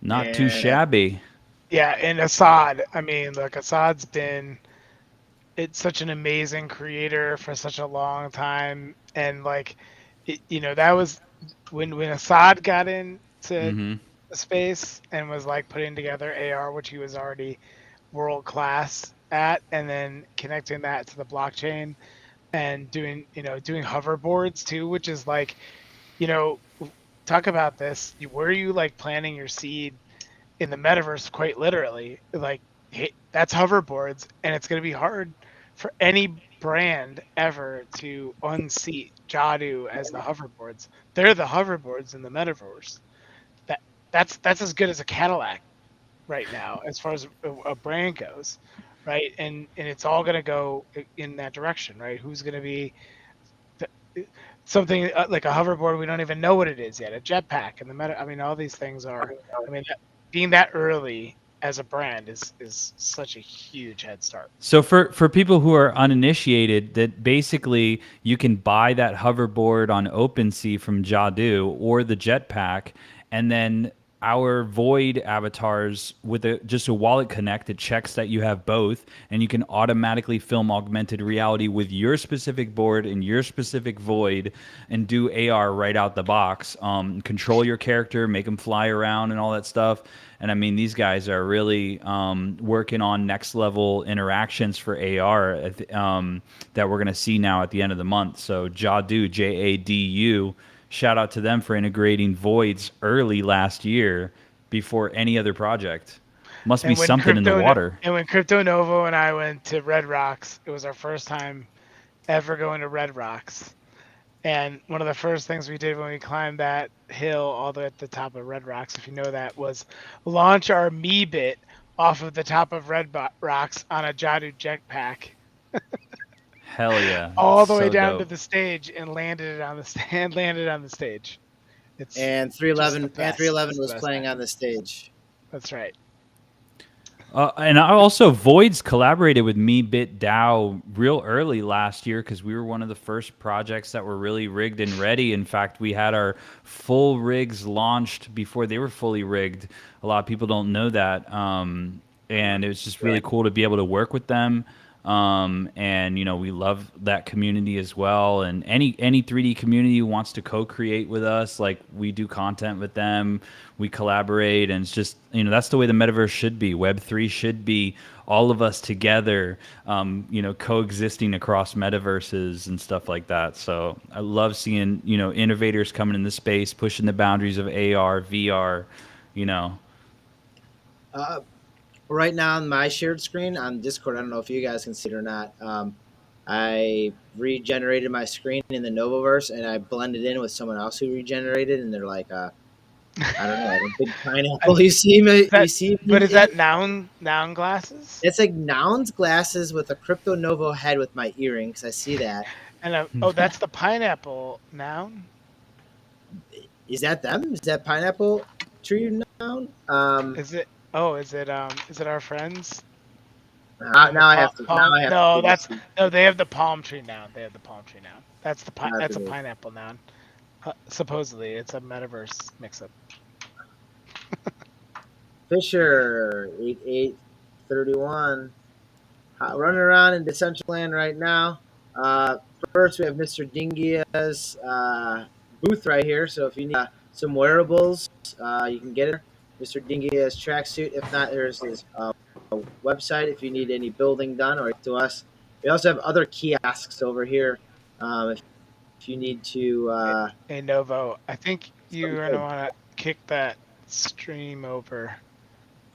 Not too shabby. Yeah, and Assad. I mean, look, Assad's been such an amazing creator for such a long time, and like, that was when Assad got into the space and was like putting together AR, which he was already world class at, and then connecting that to the blockchain and doing hoverboards too, which is like, talk about this. Where are you like planting your seed in the metaverse? Quite literally, like, hey, that's hoverboards, and it's going to be hard for any brand ever to unseat Jadu as the hoverboards. They're the hoverboards in the metaverse. That's as good as a Cadillac. right now as far as a brand goes, right? And it's all going to go in that direction, right? Who's going to be something like a hoverboard? We don't even know what it is yet. A jetpack and the meta. I mean, all these things are. I mean, being that early as a brand is such a huge head start. So for people who are uninitiated, that basically you can buy that hoverboard on OpenSea from Jadu or the jetpack, and then our Void avatars with just a wallet connect, it checks that you have both, and you can automatically film augmented reality with your specific board and your specific Void, and do AR right out the box. Control your character, make them fly around, and all that stuff. And I mean, these guys are really working on next level interactions for AR that we're going to see now at the end of the month. So Jadu, Jadu, shout out to them for integrating Voids early last year before any other project. Must be something in the water. And when Crypto Novo and I went to Red Rocks, it was our first time ever going to Red Rocks. And one of the first things we did when we climbed that hill all the way at the top of Red Rocks, if you know that, was launch our Meebit off of the top of Red Rocks on a Jadu jetpack. Hell yeah! All the way down to the stage and landed on the stage. It's and 311 was playing on the stage. That's right. And I also Voids collaborated with Meebit DAO real early last year because we were one of the first projects that were really rigged and ready. In fact, we had our full rigs launched before they were fully rigged. A lot of people don't know that, and it was just really cool to be able to work with them. And you know, we love that community as well. And any 3D community who wants to co-create with us, like we do content with them, we collaborate, and it's just, you know, that's the way the metaverse should be. Web3 should be all of us together, you know, coexisting across metaverses and stuff like that. So I love seeing, you know, innovators coming in the space, pushing the boundaries of AR, VR, you know. Right now on my shared screen on Discord, I don't know if you guys can see it or not. I regenerated my screen in the Novoverse, and I blended in with someone else who regenerated, and they're like, I don't know, like a big pineapple. You see me? You see? But is that noun glasses? It's like Noun's glasses with a Crypto Novo head with my earrings. I see that. And that's the pineapple noun. Is that them? Is that pineapple tree noun? Is it? Oh, is it our friends? Now I have to. No. They have the palm tree noun. That's that's a pineapple noun. Supposedly, it's a metaverse mix-up. Fisher 8831 running around in Decentraland right now. First, we have Mr. Dingia's booth right here. So if you need some wearables, you can get it. Mr. Dingia's tracksuit. If not, there's his website if you need any building done or to us. We also have other kiosks over here. If you need to. Hey Novo, I think you're gonna want to kick that stream over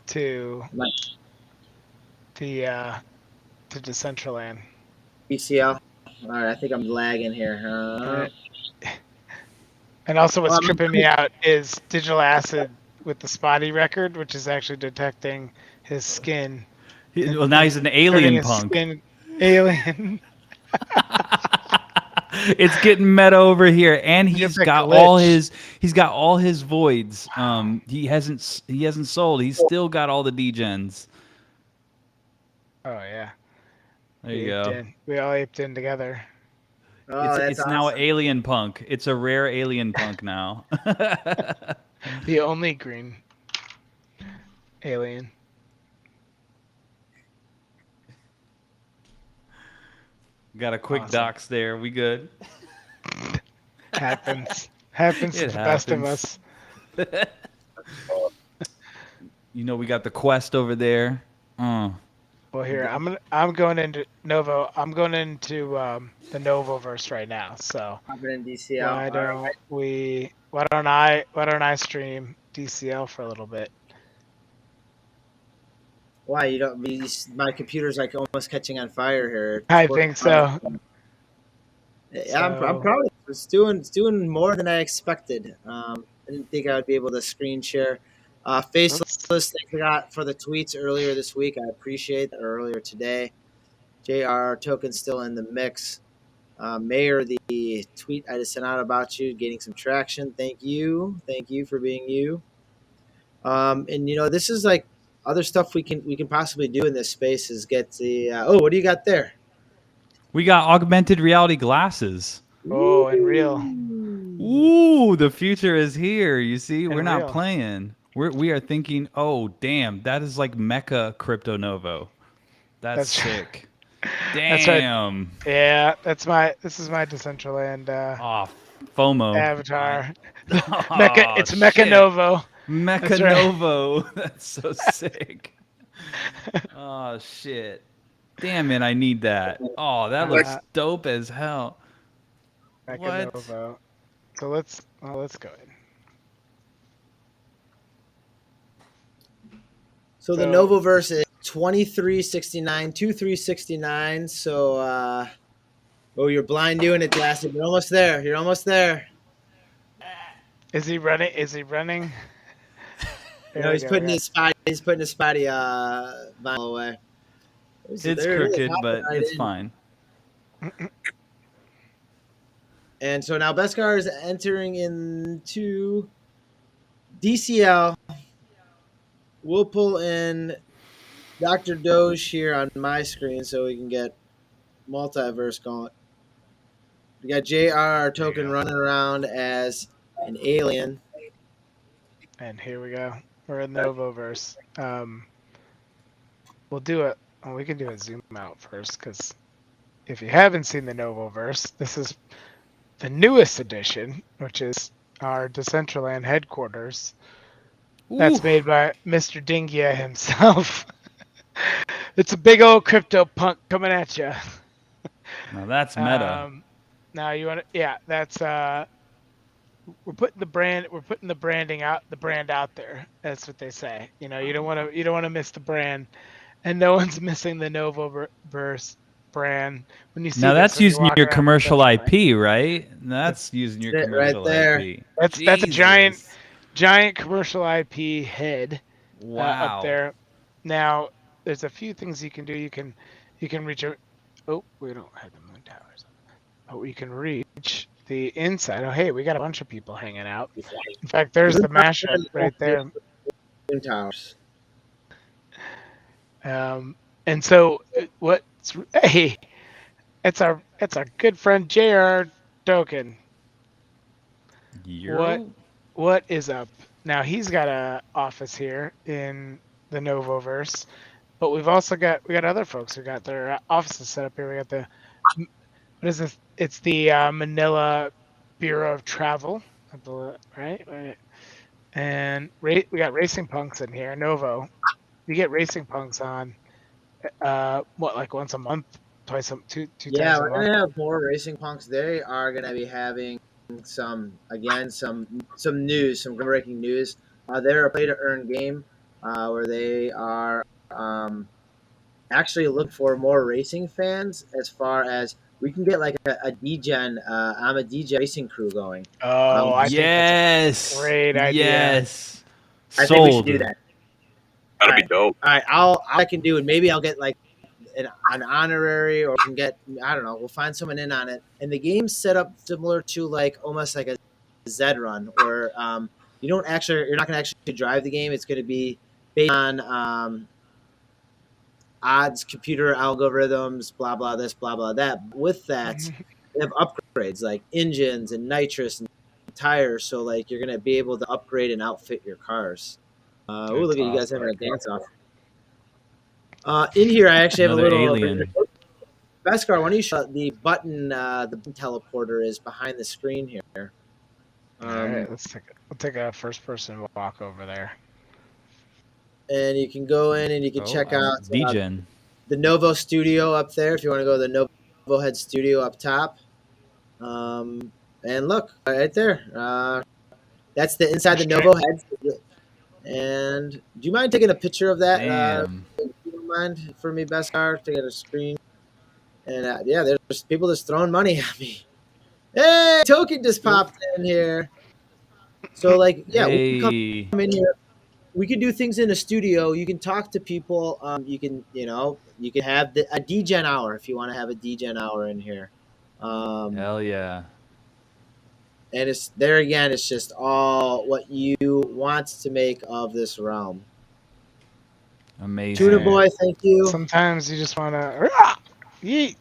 to to Decentraland. BCL. All right, I think I'm lagging here. And also, what's tripping me out is Digital Acid with the spotty record, which is actually detecting his skin. Well, now he's an alien punk. Alien. It's getting meta over here, and he's got all his voids. He hasn't sold. He's still got all the degens. Oh yeah. There you go. We all aped in together. It's awesome. Now alien punk. It's a rare alien punk now. The only green alien. Got a quick docs there. We good? Happens to the best of us. You know, we got the quest over there. Well, here I'm going into Novo. I'm going into the Novoverse right now. So I'm in DCL. Why don't I stream DCL for a little bit? Why you don't? My computer's like almost catching on fire here. I think so. Yeah, I'm proud of it. It's doing more than I expected. I didn't think I would be able to screen share Faceless, thanks a lot for the tweets earlier this week. I appreciate that. Earlier today. JR token still in the mix. Mayor, the tweet I just sent out about you gaining some traction. Thank you for being you. And this is like other stuff we can possibly do in this space is get the. What do you got there? We got augmented reality glasses. Oh, and real. Ooh, the future is here. You see, And we're not real. playing. We are thinking. Oh, damn, that is like Mecca Crypto Novo. That's sick. Damn. That's right. Yeah, this is my Decentraland FOMO avatar. Oh, it's Mecca shit. Novo. Mecca That's right. Novo. That's so sick. Oh shit. Damn it, I need that. Oh, that looks dope as hell. Mecca What? Novo. So let's go in. So the Novoverse is 2369, 2369. So you're blind doing it, Glassy. You're almost there. You're almost there. Is he running? Is he running? No, he's putting his spotty. He's putting his spotty vinyl away. It's crooked, but it's fine. And so now Beskar is entering into DCL. We'll pull in Dr. Doge here on my screen so we can get multiverse going. We got JR token running around as an alien. And here we go. We're in Novoverse. We'll do it. Well, we can do a zoom out first because if you haven't seen the Novoverse, this is the newest edition, which is our Decentraland headquarters. Ooh. That's made by Mr. Dingia himself. It's a big old crypto punk coming at you. Now that's meta. Now you want to, yeah, that's we're putting the brand out there. That's what they say. You don't want to miss the brand, and no one's missing the Novoverse brand. When you see now that's using your commercial IP, right? That's using your commercial right there. IP. That's a giant commercial IP head. Wow. Up there. Now there's a few things you can do. You can reach a. Oh, we don't have the moon towers. Oh, you can reach the inside. Oh, hey, we got a bunch of people hanging out. In fact, there's the mashup right there. Moon towers. And so it's our good friend JR Token. What is up? Now he's got a office here in the Novoverse, but we've also got other folks who got their offices set up here. We got what is this? It's the Manila Bureau of Travel, I believe, right? And we got Racing Punks in here. Novo, you get Racing Punks on like once a month, two times a month. Yeah, we're gonna have more Racing Punks. They are gonna be having some news, some breaking news. They're a play to earn game where they are actually looking for more racing fans. As far as we can get like a DGen, I'm a DJ racing crew going. Oh, I think that's a great idea. Yes, I think we should do that. That'd be dope. All right, I can do it. Maybe I'll get like an honorary, or we can get, I don't know, we'll find someone in on it. And the game's set up similar to like almost like a Z run, where you're not gonna actually drive the game. It's gonna be based on odds, computer algorithms, blah blah this, blah blah that. With that, they have upgrades like engines and nitrous and tires, so like you're gonna be able to upgrade and outfit your cars. Look at you guys having a dance off. In here, I actually have a little alien. Beskar, why don't you show the button? The button teleporter is behind the screen here. All right, we'll take a first-person walk over there. And you can go in and you can check out DGen. The Novo Studio up there. If you want to go to the Novo Head Studio up top, and look right there. That's the inside the Novo Head. And do you mind taking a picture of that? If you don't mind for me, Beskar, to get a screen. And yeah, there's people just throwing money at me. Hey, Token just popped in here. So like, yeah, we can come in here. we can do things in a studio. You can talk to people. You can have a DGen hour if you want to have a DGen hour in here. Hell yeah. And it's there again. It's just all what you want to make of this realm. Amazing. Tuna Boy, thank you. Sometimes you just want to yeet.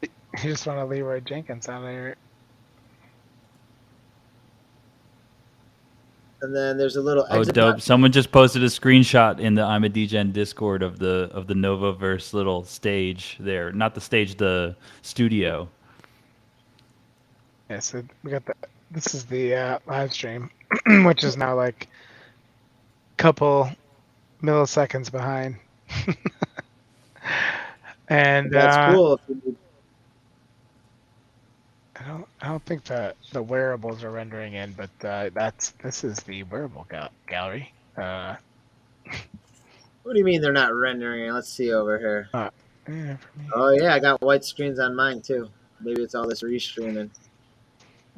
You just want to Leroy Jenkins out of there. And then there's a little Oh, exit dope! button. Someone just posted a screenshot in the I'm a DGen Discord of the Novaverse little stage there. Not the stage, the studio. Yeah, so we got this is the live stream, which is now like a couple milliseconds behind. And that's cool. I don't think the wearables are rendering in, but this is the wearable gallery. What do you mean they're not rendering? Let's see over here. Yeah, oh yeah, I got white screens on mine too. Maybe it's all this restreaming.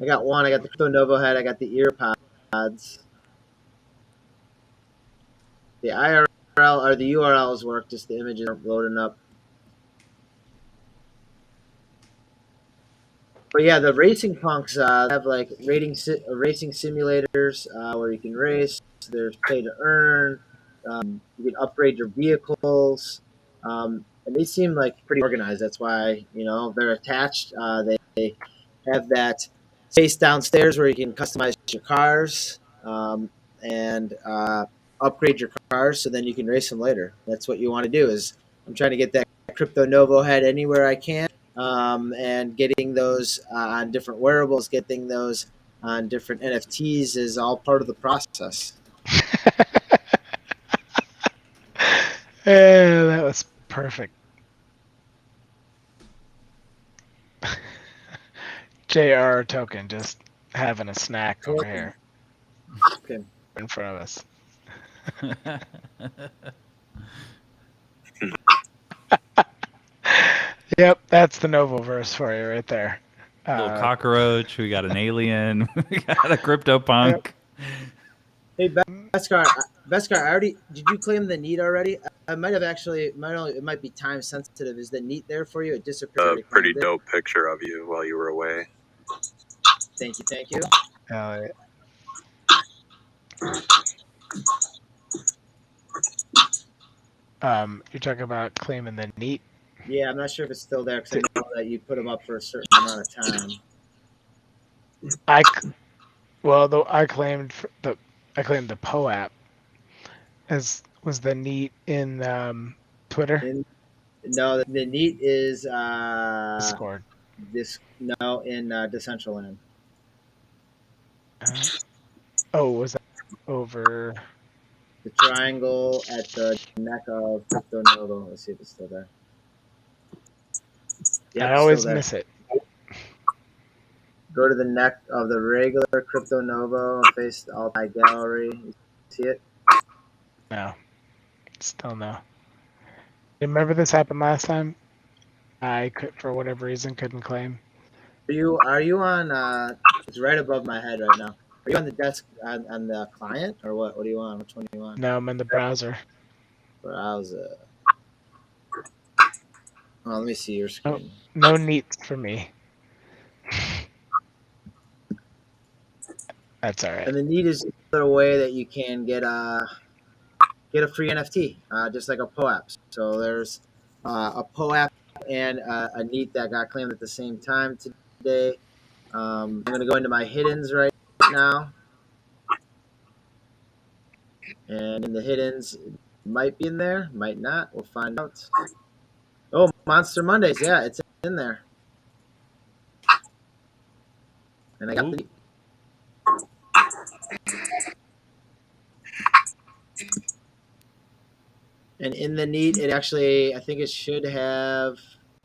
I got one. I got the Crypto Novo head. I got the ear pods. The IRL or the URLs work. Just the images are loading up. But yeah, the racing punks have like racing simulators where you can race. There's pay to earn. You can upgrade your vehicles, and they seem like pretty organized. That's why they're attached. They have that space downstairs where you can customize your cars and upgrade your cars, so then you can race them later. That's what you want to do. I'm trying to get that Crypto Novo head anywhere I can. And getting those on different wearables, getting those on different NFTs is all part of the process. Yeah, that was perfect. JR token just having a snack over here. Okay. In front of us. Yep, that's the Novoverse for you right there. Little cockroach. We got an alien. We got a CryptoPunk. Hey, Beskar, did you claim the NEAT already? I might have actually. It might be time sensitive. Is the NEAT there for you? It disappeared. A pretty dope picture of you while you were away. Thank you. You're talking about claiming the NEAT? Yeah, I'm not sure if it's still there because I know that you put them up for a certain amount of time. I claimed the POAP was the NEAT in Twitter. No, the NEAT is Discord. In Decentraland. Was that over the triangle at the neck of Crypto Novo? Let's see if it's still there. Yep, I always miss it. Go to the neck of the regular Crypto Novo, face the Altai Gallery. You see it? No. Still no. Remember this happened last time? I could, for whatever reason, couldn't claim. Are you on? It's right above my head right now. Are you on the desk on the client or what? What do you want? Which one do you want? No, I'm in the browser. Browser. Oh, let me see your screen. No NEATs for me. That's all right. And the NEAT is a way that you can get a free NFT, just like a POAP. So there's a POAP and a NEAT that got claimed at the same time today. I'm going to go into my hiddens right now. And in the hiddens, it might be in there, might not. We'll find out. Oh, Monster Mondays. Yeah, it's in there. And I got the... And in the NEAT, it actually, I think it should have,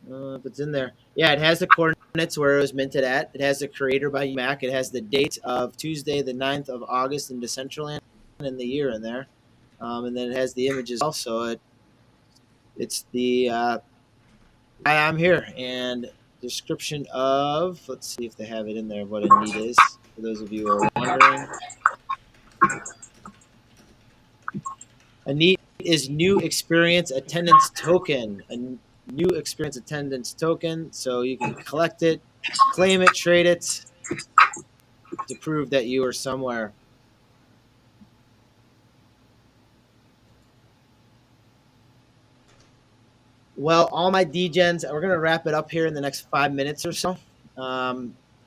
if it's in there. Yeah, it has the coordinates where it was minted at. It has the creator by Mac. It has the date of Tuesday, the 9th of August in Decentraland and the year in there. And then it has the images also. It's the, hi, I'm here. And description of, let's see if they have it in there, what a NEAT is, for those of you who are wondering. A neat is new experience attendance token. A new experience attendance token. So you can collect it, claim it, trade it to prove that you are somewhere. Well, all my DGens, we're going to wrap it up here in the next 5 minutes or so.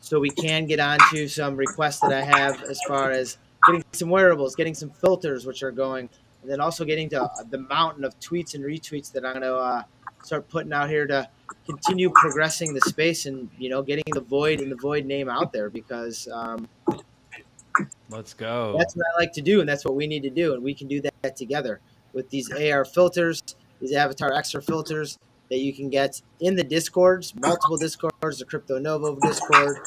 So we can get on to some requests that I have as far as getting some wearables, getting some filters, which are going, and then also getting to the mountain of tweets and retweets that I'm going to start putting out here to continue progressing the space and, getting the Void and the Void name out there because Let's go. that's what I like to do, and that's what we need to do, and we can do that together with these AR filters, these Avatxrs filters that you can get in the Discords, multiple Discords, the Crypto Novo Discord.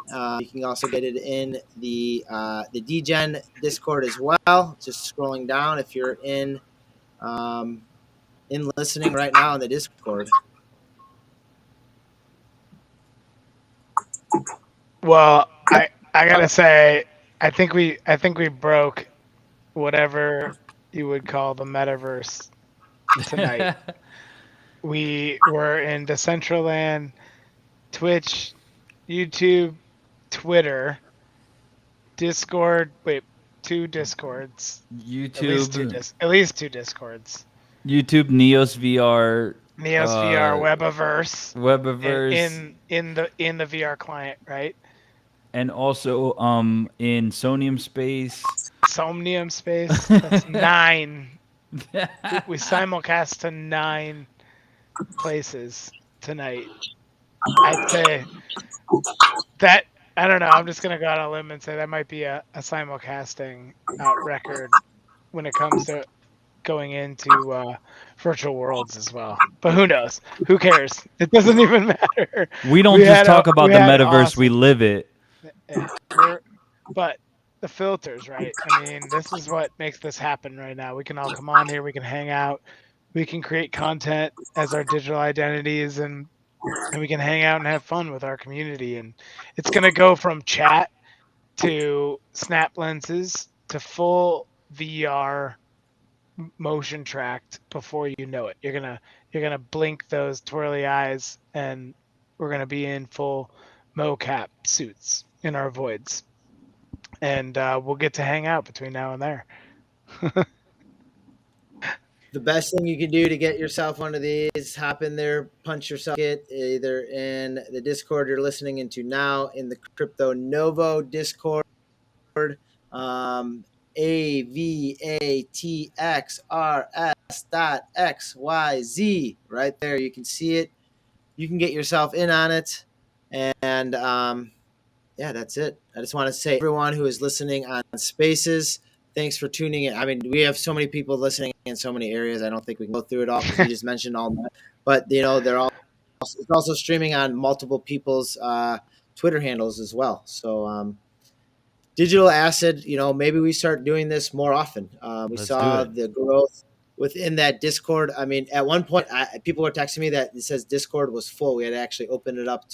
You can also get it in the DGen Discord as well. Just scrolling down if you're in listening right now in the Discord. Well, I gotta say, I think we broke whatever you would call the metaverse tonight. We were in Decentraland, Twitch, YouTube, Twitter, Discord. Wait, 2 Discords. YouTube. At least two Discords. YouTube, Neos VR. Neos VR, Webaverse. In the VR client, right? And also in Sonium Space. Somnium Space. That's 9. We simulcast to 9 places tonight. I'd say that, I don't know, I'm just going to go out on a limb and say that might be a simulcasting record when it comes to going into virtual worlds as well. But who knows? Who cares? It doesn't even matter. We don't just talk about the metaverse, awesome. We live it. Yeah, but the filters, right? I mean, this is what makes this happen right now. We can all come on here, we can hang out, we can create content as our digital identities, and we can hang out and have fun with our community. And it's going to go from chat to snap lenses to full VR motion tracked before you know it. You're gonna blink those twirly eyes, and we're gonna be in full mocap suits in our voids, and we'll get to hang out between now and there. The best thing you can do to get yourself one of these, hop in there, punch yourself it either in the Discord you're listening into now, in the Crypto Novo Discord, Avatxrs.XYZ right there. You can see it. You can get yourself in on it. And yeah, that's it. I just want to say, everyone who is listening on Spaces, thanks for tuning in. I mean, we have so many people listening in so many areas. I don't think we can go through it all because we just mentioned all that. But, they're all, it's also streaming on multiple people's Twitter handles as well. So, Digital Acid, maybe we start doing this more often. We saw the growth within that Discord. I mean, at one point, people were texting me that it says Discord was full. We had to actually open it up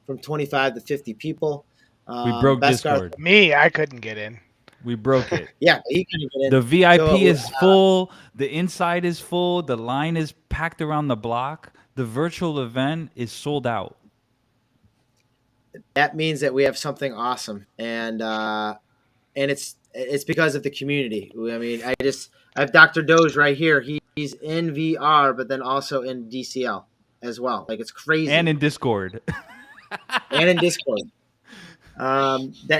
from 25 to 50 people. We broke Discord. Me, I couldn't get in. We broke it. Yeah, he couldn't get in. The VIP is full. The inside is full. The line is packed around the block. The virtual event is sold out. That means that we have something awesome, and it's because of the community. I mean, I have Dr. Doge right here. He's in VR, but then also in DCL as well. Like, it's crazy. And in Discord. That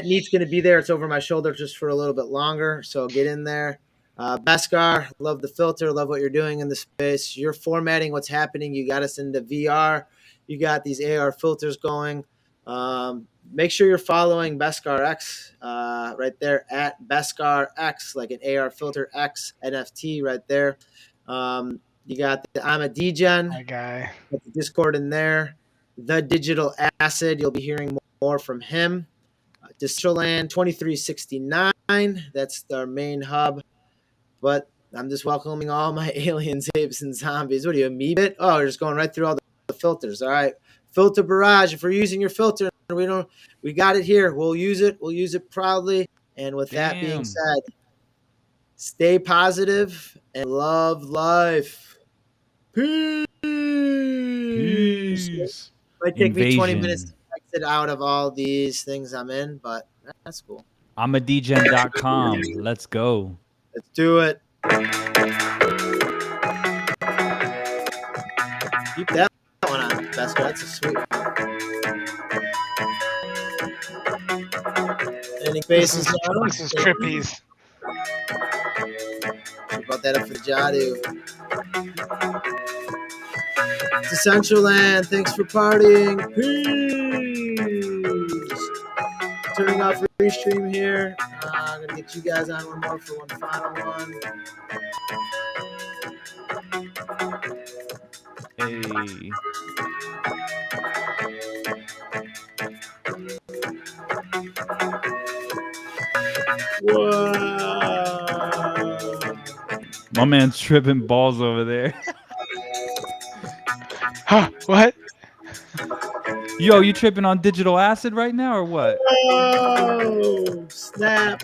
neat's going to be there. It's over my shoulder just for a little bit longer, so get in there. Beskar, love the filter, love what you're doing in the space. You're formatting what's happening. You got us into VR. You got these AR filters going. Make sure you're following Beskar X right there at Beskar X, like an AR filter X NFT right there. You got the I'm a DGen. My guy. Got the Discord in there. The Digital Acid. You'll be hearing more from him. Decentraland 2369. That's our main hub. But I'm just welcoming all my aliens, apes, and zombies. What are you, amoeba? Oh, we're just going right through all the filters. All right. Filter barrage. If we're using your filter, we got it here. We'll use it. We'll use it proudly. And with that being Damn. said, stay positive and love life. Peace. Peace. Might take me 20 minutes Invasion. to exit out of all these things I'm in, but that's cool. I'mADegen.com. Let's go. Let's do it. Keep that one on, Bester. That's a sweet one. Any faces now? This is Trippies. About that up for the Jadu. It's Essential Land. Thanks for partying. Peace. Turning off restream here. I'm gonna get you guys on one more for one final one. Hey. Whoa. My man's tripping balls over there. Huh? What? Yo, you tripping on digital acid right now or what? Whoa. Snap.